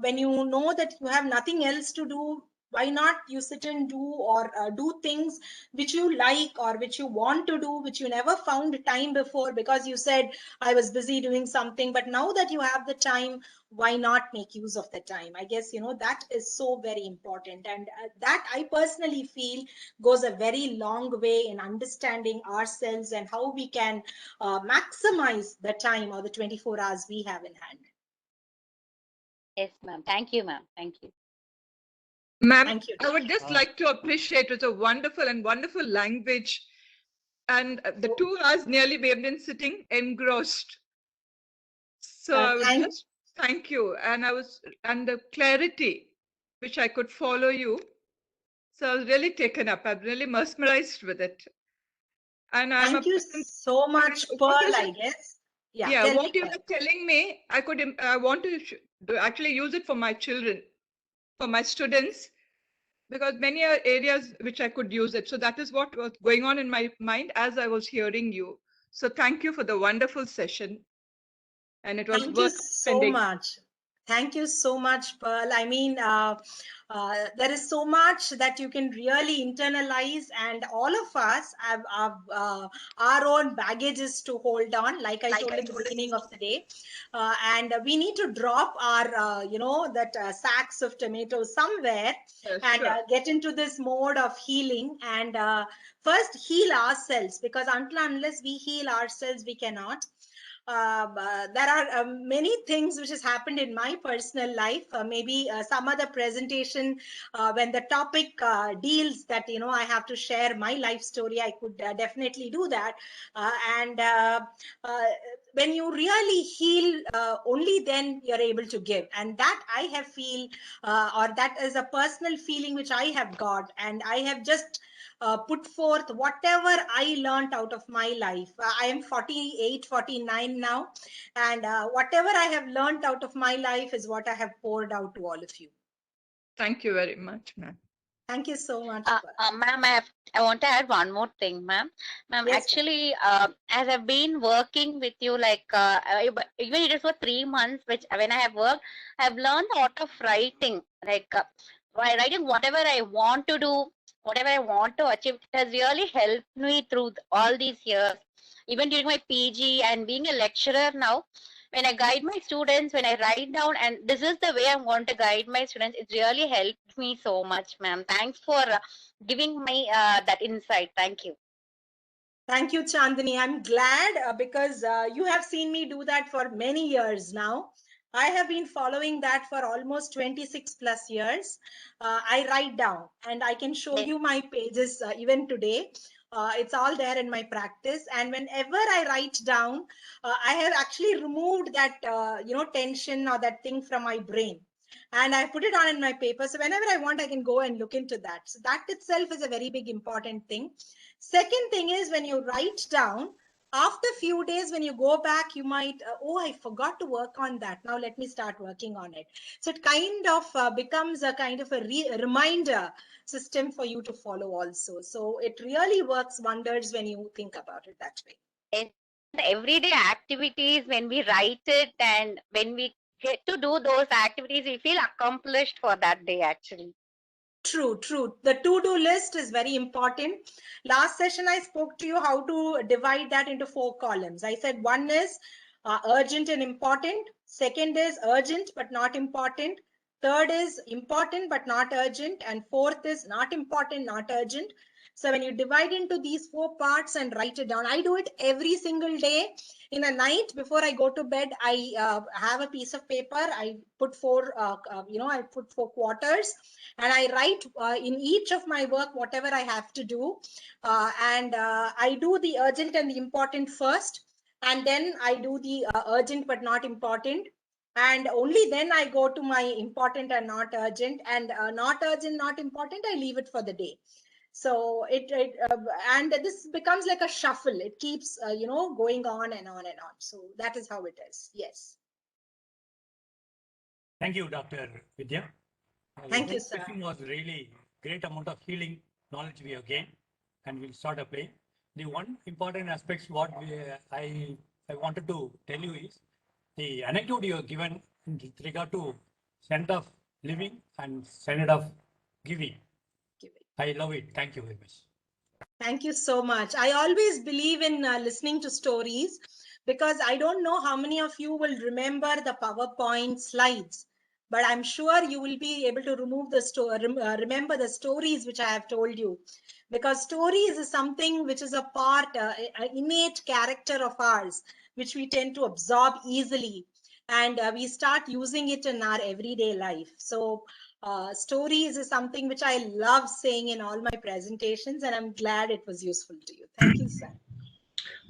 Speaker 3: when you know that you have nothing else to do, Why not you sit and do, or do things which you like or which you want to do, which you never found time before because you said I was busy doing something. But now that you have the time, why not make use of the time? I guess, that is so very important. And that I personally feel goes a very long way in understanding ourselves and how we can maximize the time or the 24 hours we have in hand.
Speaker 5: Yes, ma'am. Thank you, ma'am. Thank you.
Speaker 6: Ma'am,
Speaker 3: Thank you.
Speaker 6: I would just like to appreciate it's a wonderful language. And the 2 hours nearly we have been sitting engrossed. So I would just thank you. And the clarity which I could follow you. So I was really taken up. I'm really mesmerized with it. And I'm
Speaker 3: Thank you so much, Pearl, I guess.
Speaker 6: Yeah, what you were telling me, I want to actually use it for my children, for my students, because many are areas which I could use it. So that is what was going on in my mind as I was hearing you. So thank you for the wonderful session. And it was
Speaker 3: Thank you
Speaker 6: worth
Speaker 3: so
Speaker 6: attending.
Speaker 3: much. Thank you so much, Pearl. I mean, there is so much that you can really internalize, and all of us have our own baggages to hold on, like I told in the beginning of the day. And we need to drop our, sacks of tomatoes somewhere and get into this mode of healing and first heal ourselves, because unless we heal ourselves, we cannot. There are many things which has happened in my personal life. Maybe some other presentation when the topic deals that I have to share my life story, I could definitely do that. And when you really heal, only then you're able to give, and that I have feel or that is a personal feeling which I have got, and I have just put forth whatever I learned out of my life. I am 48, 49 now, and whatever I have learned out of my life is what I have poured out to all of you.
Speaker 6: Thank you very much, ma'am.
Speaker 3: Thank you so much.
Speaker 5: Ma'am, I want to add one more thing, ma'am. Ma'am,
Speaker 3: Yes,
Speaker 5: actually, as I've been working with you, like even it is for 3 months, which when I have worked, I've learned a lot of writing, like by writing whatever I want to do, whatever I want to achieve. It has really helped me through all these years, even during my PG and being a lecturer now. When I guide my students, when I write down, and this is the way I want to guide my students, it really helped me so much, ma'am. Thanks for giving me that insight. Thank you.
Speaker 3: Thank you, Chandani. I'm glad because you have seen me do that for many years now. I have been following that for almost 26 plus years. I write down and I can show you my pages even today. It's all there in my practice. And whenever I write down, I have actually removed that, tension or that thing from my brain. And I put it on in my paper. So whenever I want, I can go and look into that. So that itself is a very big important thing. Second thing is, when you write down, after a few days, when you go back, you might, oh, I forgot to work on that. Now let me start working on it. So it kind of becomes a kind of a reminder system for you to follow also. So it really works wonders when you think about it that way.
Speaker 5: And everyday activities, when we write it and when we get to do those activities, we feel accomplished for that day, actually.
Speaker 3: True, true. The to-do list is very important. Last session, I spoke to you how to divide that into 4 columns. I said one is urgent and important. Second is urgent but not important. Third is important but not urgent. And fourth is not important, not urgent. So when you divide into these 4 parts and write it down, I do it every single day. In a night before I go to bed, I have a piece of paper. I put 4, I put 4 quarters, and I write in each of my work whatever I have to do, and I do the urgent and the important first, and then I do the urgent but not important, and only then I go to my important and not urgent, and not urgent, not important, I leave it for the day. So and this becomes like a shuffle. It keeps going on and on and on. So that is how it is. Yes.
Speaker 7: Thank you, Dr. Vidya.
Speaker 3: Thank you, sir.
Speaker 7: This session was really great amount of healing knowledge we have gained, and we'll start applying. The one important aspect what I wanted to tell you is the anecdote you have given with regard to standard of living and standard of giving. I love it. Thank you very much.
Speaker 3: Thank you so much. I always believe in listening to stories because I don't know how many of you will remember the PowerPoint slides, but I'm sure you will be able to remember the stories which I have told you, because stories is something which is a part, an innate character of ours, which we tend to absorb easily, and we start using it in our everyday life. So stories is something which I love saying in all my presentations, and I'm glad it was useful to you. Thank you, sir.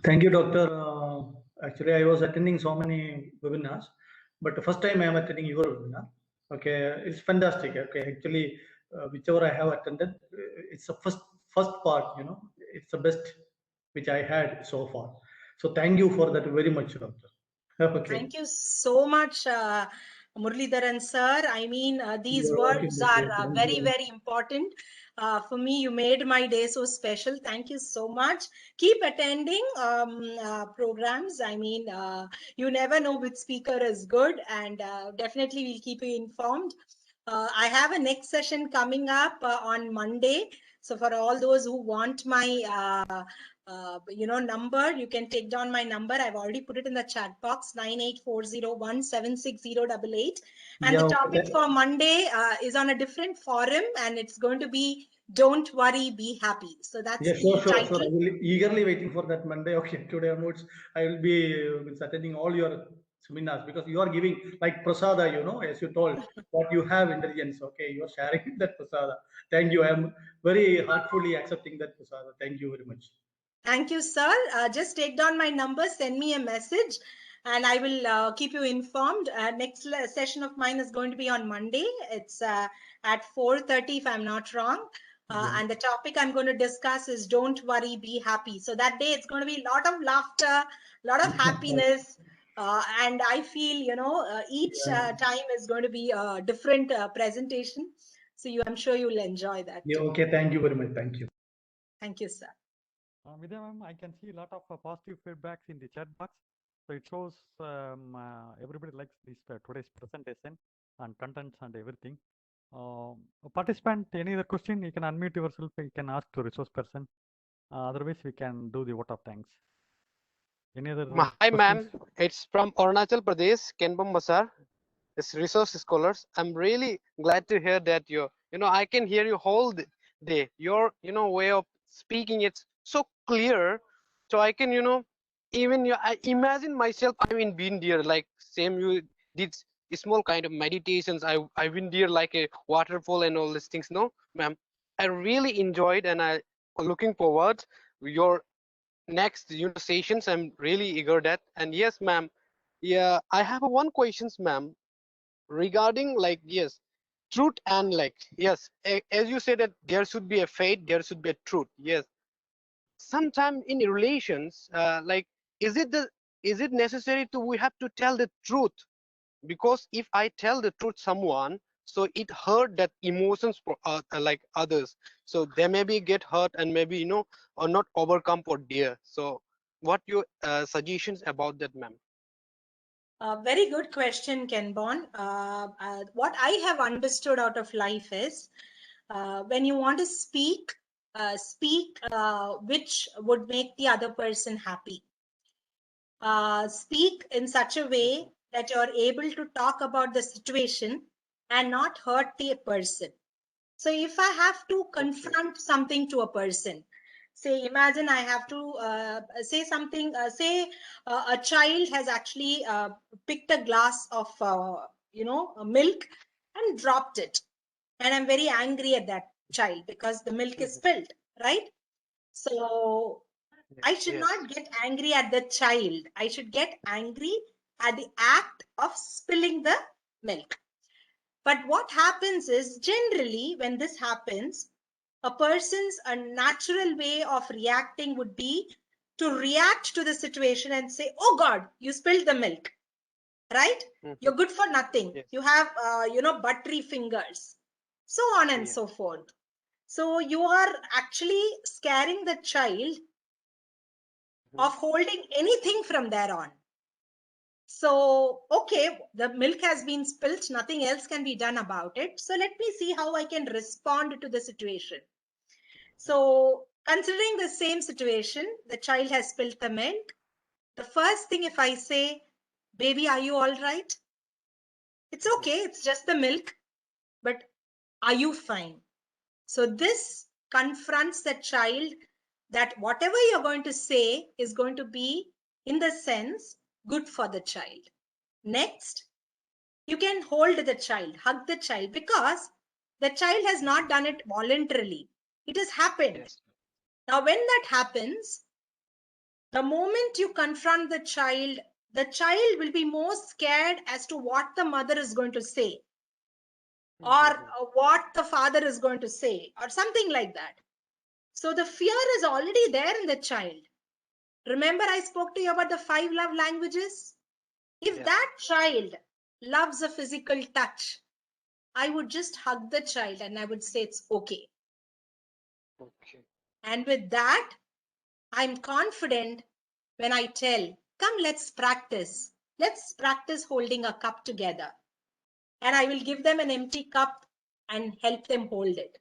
Speaker 8: Thank you, Doctor. Actually, I was attending so many webinars, but the first time I am attending your webinar. Okay, it's fantastic. Okay, actually, whichever I have attended, it's the first part. You know, it's the best which I had so far. So thank you for that very much, Doctor. Okay.
Speaker 3: Thank you so much, Muralidharan sir. I mean, these words are very, very important. For me, you made my day so special. Thank you so much. Keep attending programs. I mean, you never know which speaker is good, and definitely we'll keep you informed. I have a next session coming up on Monday. So for all those who want my number, you can take down my number. I've already put it in the chat box, 9840176088. And
Speaker 8: Yeah,
Speaker 3: the topic for Monday is on a different forum, and it's going to be "Don't Worry, Be Happy." So that's the title.
Speaker 8: Sure. I will eagerly waiting for that Monday. Okay, today onwards, I will be attending all your seminars because you are giving like prasada, you know, as you told, what you have intelligence. Okay, you are sharing that prasada. Thank you. I am very heartfully accepting that prasada. Thank you very much.
Speaker 3: Thank you, sir. Just take down my number, send me a message, and I will keep you informed. Next session of mine is going to be on Monday. It's at 4:30, if I'm not wrong. And the topic I'm going to discuss is "Don't Worry, Be Happy." So that day, it's going to be a lot of laughter, a lot of happiness. And I feel, each time is going to be a different presentation. So I'm sure you'll enjoy that.
Speaker 8: Yeah, okay. Thank you very much. Thank you.
Speaker 3: Thank you, sir.
Speaker 4: Vidya ma'am, I can see a lot of positive feedbacks in the chat box. So it shows everybody likes this today's presentation and contents and everything. Participant, any other question? You can unmute yourself. You can ask to resource person. Otherwise, we can do the vote of thanks. Any other?
Speaker 9: Hi, ma'am. It's from Arunachal Pradesh, Kenbam Basar. It's resource scholars. I'm really glad to hear that I can hear you whole day. Your, way of speaking, it's so clear. So I can, even I imagine myself, I'm in been there, like same you did small kind of meditations. I've been there like a waterfall and all these things. No, ma'am. I really enjoyed and I looking forward your next sessions. I'm really eager that. And yes, ma'am. Yeah, I have one questions, ma'am, regarding like truth and like as you said that there should be a faith, there should be a truth. Yes, sometime in relations, like is it necessary to we have to tell the truth? Because if I tell the truth someone, so it hurt that emotions for like others, so they maybe get hurt and maybe or not overcome for dear. So what your suggestions about that, ma'am?
Speaker 3: Very good question, Kenbon. What I have understood out of life is when you want to speak which would make the other person happy. Speak in such a way that you're able to talk about the situation and not hurt the person. So if I have to confront something to a person, say, imagine I have to say something, a child has actually picked a glass of, milk and dropped it. And I'm very angry at that child because the milk is spilled, right? So I should not get angry at the child. I should get angry at the act of spilling the milk. But what happens is generally when this happens, a person's a natural way of reacting would be to react to the situation and say, "Oh God, you spilled the milk, right? You're good for nothing. You have, buttery fingers," so on and so forth. So you are actually scaring the child of holding anything from there on. So, okay, the milk has been spilt, nothing else can be done about it. So let me see how I can respond to the situation. So considering the same situation, the child has spilt the milk. The first thing, if I say, baby, are you all right? It's okay, it's just the milk, but are you fine? So this confronts the child that whatever you're going to say is going to be, in the sense, good for the child. Next, you can hold the child, hug the child, because the child has not done it voluntarily. It has happened.
Speaker 9: Yes.
Speaker 3: Now, when that happens, the moment you confront the child will be more scared as to what the mother is going to say, or what the father is going to say, or something like that. So the fear is already there in the child. Remember, I spoke to you about the 5 love languages? If
Speaker 9: Yes.
Speaker 3: that child loves a physical touch, I would just hug the child and I would say it's okay.
Speaker 9: Okay.
Speaker 3: And with that, I'm confident when I tell, come, let's practice. Let's practice holding a cup together. And I will give them an empty cup and help them hold it.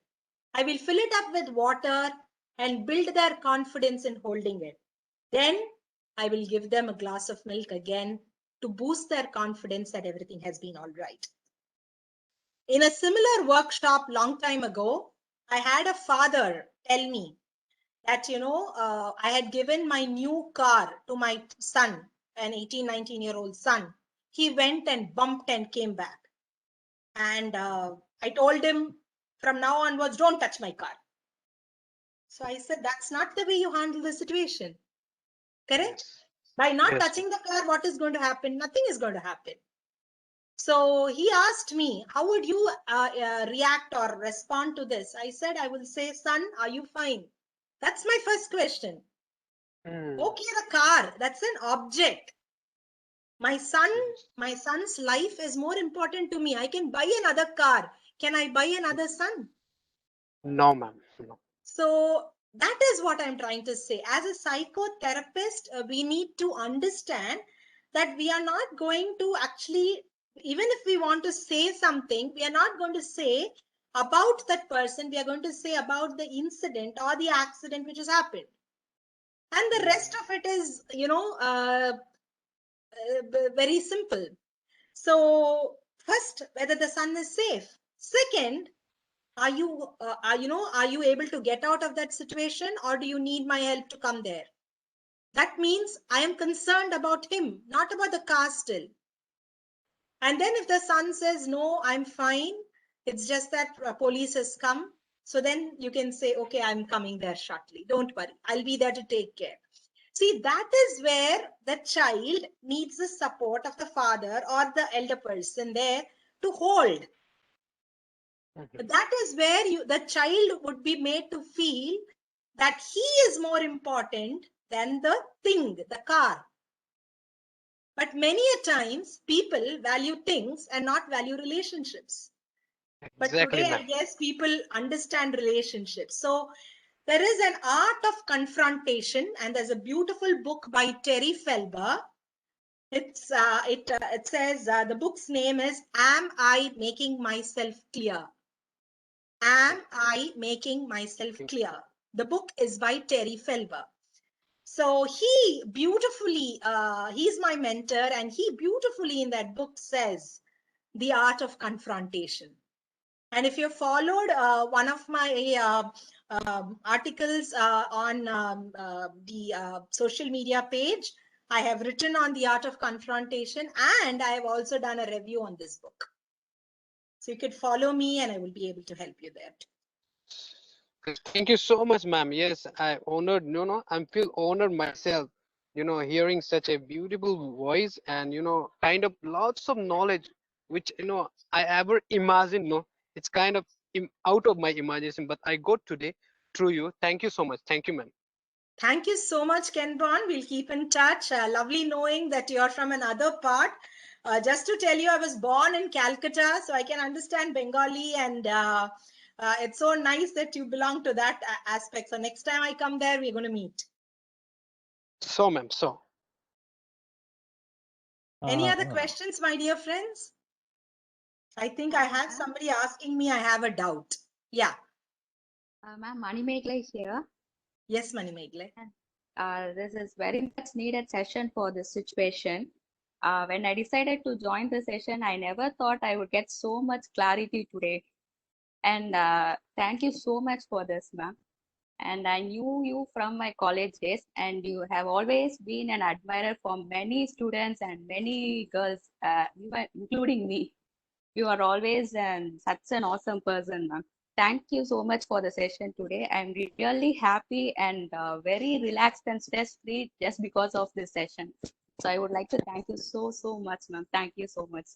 Speaker 3: I will fill it up with water and build their confidence in holding it. Then I will give them a glass of milk again to boost their confidence that everything has been all right. In a similar workshop long time ago, I had a father tell me that, I had given my new car to my son, an 18, 19-year-old son. He went and bumped and came back. And I told him, from now onwards, don't touch my car. So I said, that's not the way you handle the situation. Correct?
Speaker 9: Yes.
Speaker 3: By not
Speaker 9: Yes.
Speaker 3: touching the car, what is going to happen? Nothing is going to happen. So he asked me, how would you react or respond to this? I said, I will say, son, are you fine? That's my first question. Okay, the car, that's an object. My son's life is more important to me. I can buy another car. Can I buy another son?
Speaker 9: No, ma'am. No.
Speaker 3: So that is what I'm trying to say. As a psychotherapist, we need to understand that we are not going to actually, even if we want to say something, we are not going to say about that person. We are going to say about the incident or the accident which has happened. And the rest of it is, very simple. So first, whether the son is safe. Second, are you able to get out of that situation, or do you need my help to come there? That means I am concerned about him, not about the car still. And then if the son says, no, I'm fine, it's just that police has come. So then you can say, okay, I'm coming there shortly. Don't worry, I'll be there to take care. See, that is where the child needs the support of the father or the elder person there to hold. That is where the child would be made to feel that he is more important than the thing, the car. But many a times people value things and not value relationships. But
Speaker 9: Exactly,
Speaker 3: today,
Speaker 9: ma'am.
Speaker 3: I guess people understand relationships. So there is an art of confrontation, and there's a beautiful book by Terry Felber. It says, the book's name is Am I Making Myself Clear? Am I Making Myself Clear? The book is by Terry Felber. So he beautifully, he's my mentor, and he beautifully in that book says the art of confrontation. And if you followed one of my articles on the social media page, I have written on the art of confrontation, and I have also done a review on this book. So you could follow me and I will be able to help you there too.
Speaker 9: Thank you so much, ma'am. Yes, I honored, I feel honored myself, hearing such a beautiful voice and, kind of lots of knowledge, which, I ever imagined, it's kind of out of my imagination, but I got today through you. Thank you so much. Thank you, ma'am.
Speaker 3: Thank you so much, Ken Bon. We'll keep in touch. Lovely knowing that you're from another part. Just to tell you, I was born in Calcutta, so I can understand Bengali, and it's so nice that you belong to that aspect. So next time I come there, we're going to meet.
Speaker 9: So, ma'am. So.
Speaker 3: Any other
Speaker 4: Uh,
Speaker 3: questions, my dear friends? I think I have somebody asking me, I have a doubt. Yeah.
Speaker 10: Ma'am, Manimeghla is here.
Speaker 3: Yes, Manimeghla.
Speaker 10: This is very much needed session for this situation. When I decided to join the session, I never thought I would get so much clarity today. And thank you so much for this, ma'am. And I knew you from my college days, and you have always been an admirer for many students and many girls, even including me. You are always such an awesome person, ma'am. Thank you so much for the session today. I'm really happy and very relaxed and stress-free just because of this session. So I would like to thank you so, so much, ma'am. Thank you so much.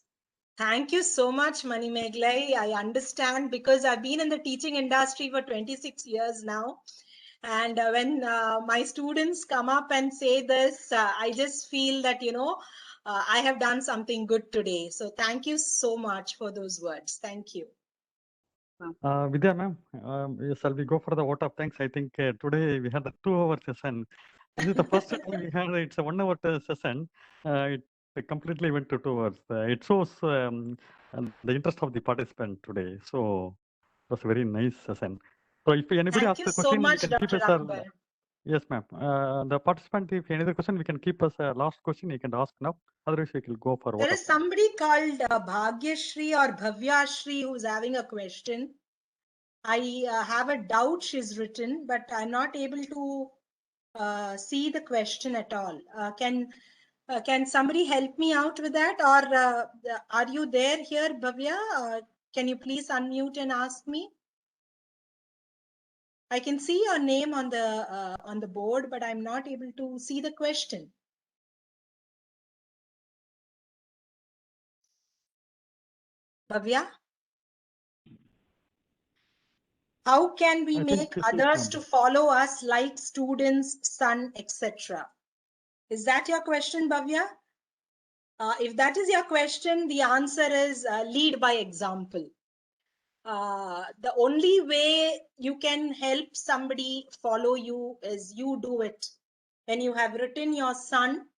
Speaker 3: Thank you so much, Manimeghla. I understand because I've been in the teaching industry for 26 years now. And when my students come up and say this, I just feel that, I have done something good today. So thank you so much for those words. Thank you.
Speaker 4: Vidya ma'am, shall we go for the vote of thanks? I think today we had a 2-hour session. This is the first time we had it's a 1-hour session. It completely went to 2 hours. It shows the interest of the participant today. So it was a very nice session. So if anybody
Speaker 3: Thank
Speaker 4: asks
Speaker 3: you
Speaker 4: a
Speaker 3: so
Speaker 4: question, we
Speaker 3: much,
Speaker 4: can keep
Speaker 3: Dr.
Speaker 4: as a
Speaker 3: Akbar.
Speaker 4: yes, ma'am. The participant, if any other question, we can keep as a last question. You can ask now. Otherwise, we will go for vote
Speaker 3: There
Speaker 4: of
Speaker 3: is
Speaker 4: thanks.
Speaker 3: somebody called Bhagyashri or Bhavyashri who's having a question. I have a doubt she's written, but I'm not able to see the question at all. Can somebody help me out with that? Or are you there here, Bhavya? Can you please unmute and ask me? I can see your name on the board, but I'm not able to see the question. Bhavya? How can we
Speaker 4: I think
Speaker 3: make
Speaker 4: this is
Speaker 3: others to follow us like students, son, etc.? Is that your question, Bhavya? If that is your question, the answer is lead by example. The only way you can help somebody follow you is you do it. When you have written your son,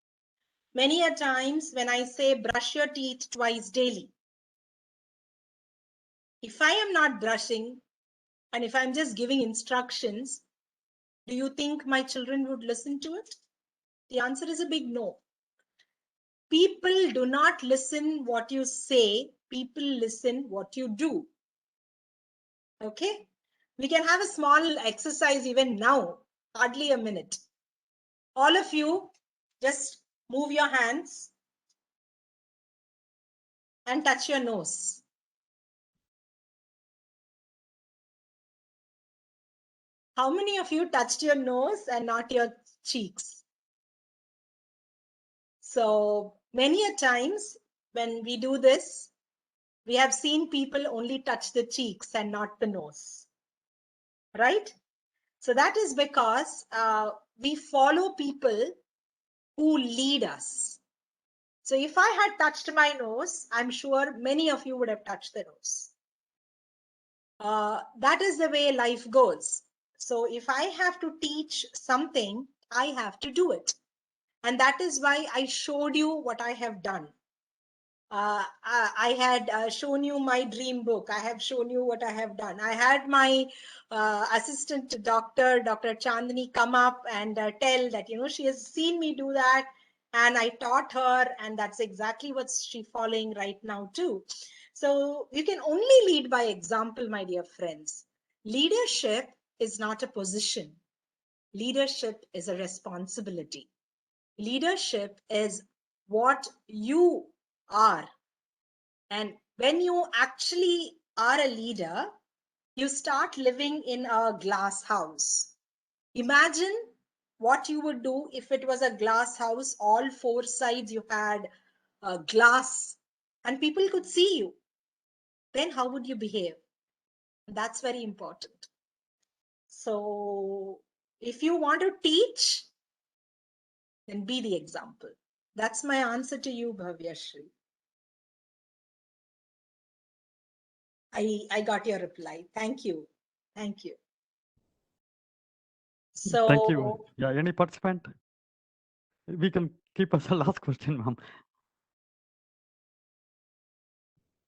Speaker 3: many a times when I say brush your teeth twice daily, if I am not brushing and if I'm just giving instructions, do you think my children would listen to it? The answer is a big no. People do not listen what you say, people listen what you do. Okay, we can have a small exercise even now, hardly a minute. All of you, just move your hands and touch your nose. How many of you touched your nose and not your cheeks? So many a times when we do this, we have seen people only touch the cheeks and not the nose, right? So that is because we follow people who lead us. So if I had touched my nose, I'm sure many of you would have touched the nose. That is the way life goes. So if I have to teach something, I have to do it. And that is why I showed you what I have done. I had shown you my dream book. I have shown you what I have done. I had my assistant doctor, Dr. Chandni, come up and tell that, she has seen me do that. And I taught her, and that's exactly what she's following right now too. So you can only lead by example, my dear friends. Leadership is not a position. Leadership is a responsibility. Leadership is what you are. And when you actually are a leader, you start living in a glass house. Imagine what you would do if it was a glass house, all four sides you had glass and people could see you. Then how would you behave? That's very important. So if you want to teach, then be the example. That's my answer to you, Bhavyashri. I got your reply. Thank you. Thank you. So
Speaker 4: Thank you. Yeah, any participant? We can keep as a last question, ma'am.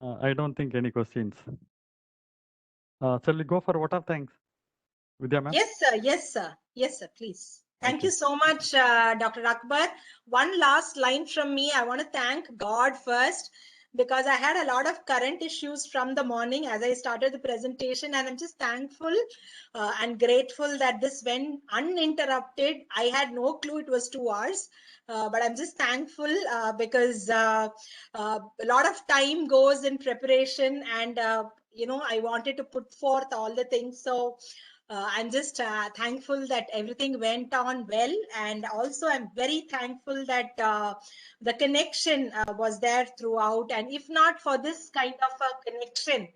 Speaker 4: I don't think any questions. Shall we go for what are thanks? Vidya ma'am?
Speaker 3: Yes, sir. Yes, sir. Yes, sir. Please. Thank
Speaker 4: Okay.
Speaker 3: you so much, Dr. Akbar. One last line from me. I want to thank God first because I had a lot of current issues from the morning as I started the presentation, and I'm just thankful and grateful that this went uninterrupted. I had no clue it was 2 hours. But I'm just thankful because a lot of time goes in preparation, and I wanted to put forth all the things. So I'm just thankful that everything went on well, and also I'm very thankful that the connection was there throughout. And if not for this kind of a connection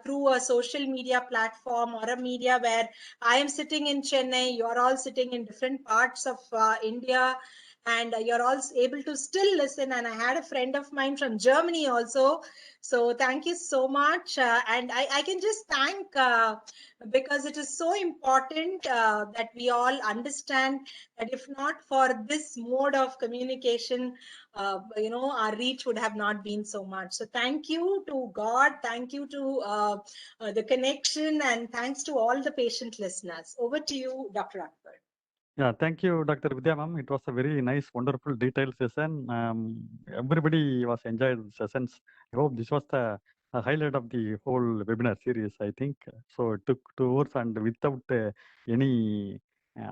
Speaker 3: through a social media platform or a media where I am sitting in Chennai, you're all sitting in different parts of India, and you're all able to still listen. And I had a friend of mine from Germany also. So thank you so much. And I can just thank because it is so important that we all understand that if not for this mode of communication, our reach would have not been so much. So thank you to God, thank you to the connection, and thanks to all the patient listeners. Over to you, Dr. Akbar.
Speaker 4: Yeah, thank you, Dr. Vidya ma'am. It was a very nice, wonderful, detailed session. Everybody was enjoyed the sessions. I hope this was the highlight of the whole webinar series, I think. So it took 2 hours and without any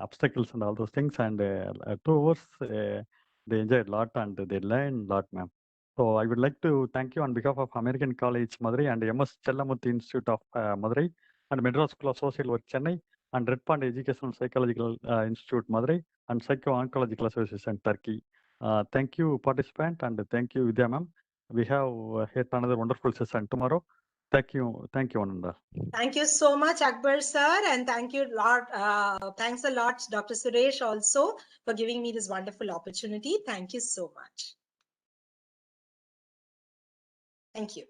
Speaker 4: obstacles and all those things. And 2 hours, they enjoyed a lot and they learned a lot, ma'am. So I would like to thank you on behalf of American College, Madurai, and MS Chellamuthi Institute of Madurai, and Madras School of Social Work, Chennai, and Red Pond Educational Psychological Institute, Madurai, and Psycho-Oncological Association, Turkey. Thank you, participant, and thank you, Vidya ma'am. We have had another wonderful session tomorrow. Thank you, Ananda.
Speaker 3: Thank you so much, Akbar sir, and thank you lot. Thanks a lot, Dr. Suresh, also for giving me this wonderful opportunity. Thank you so much. Thank you.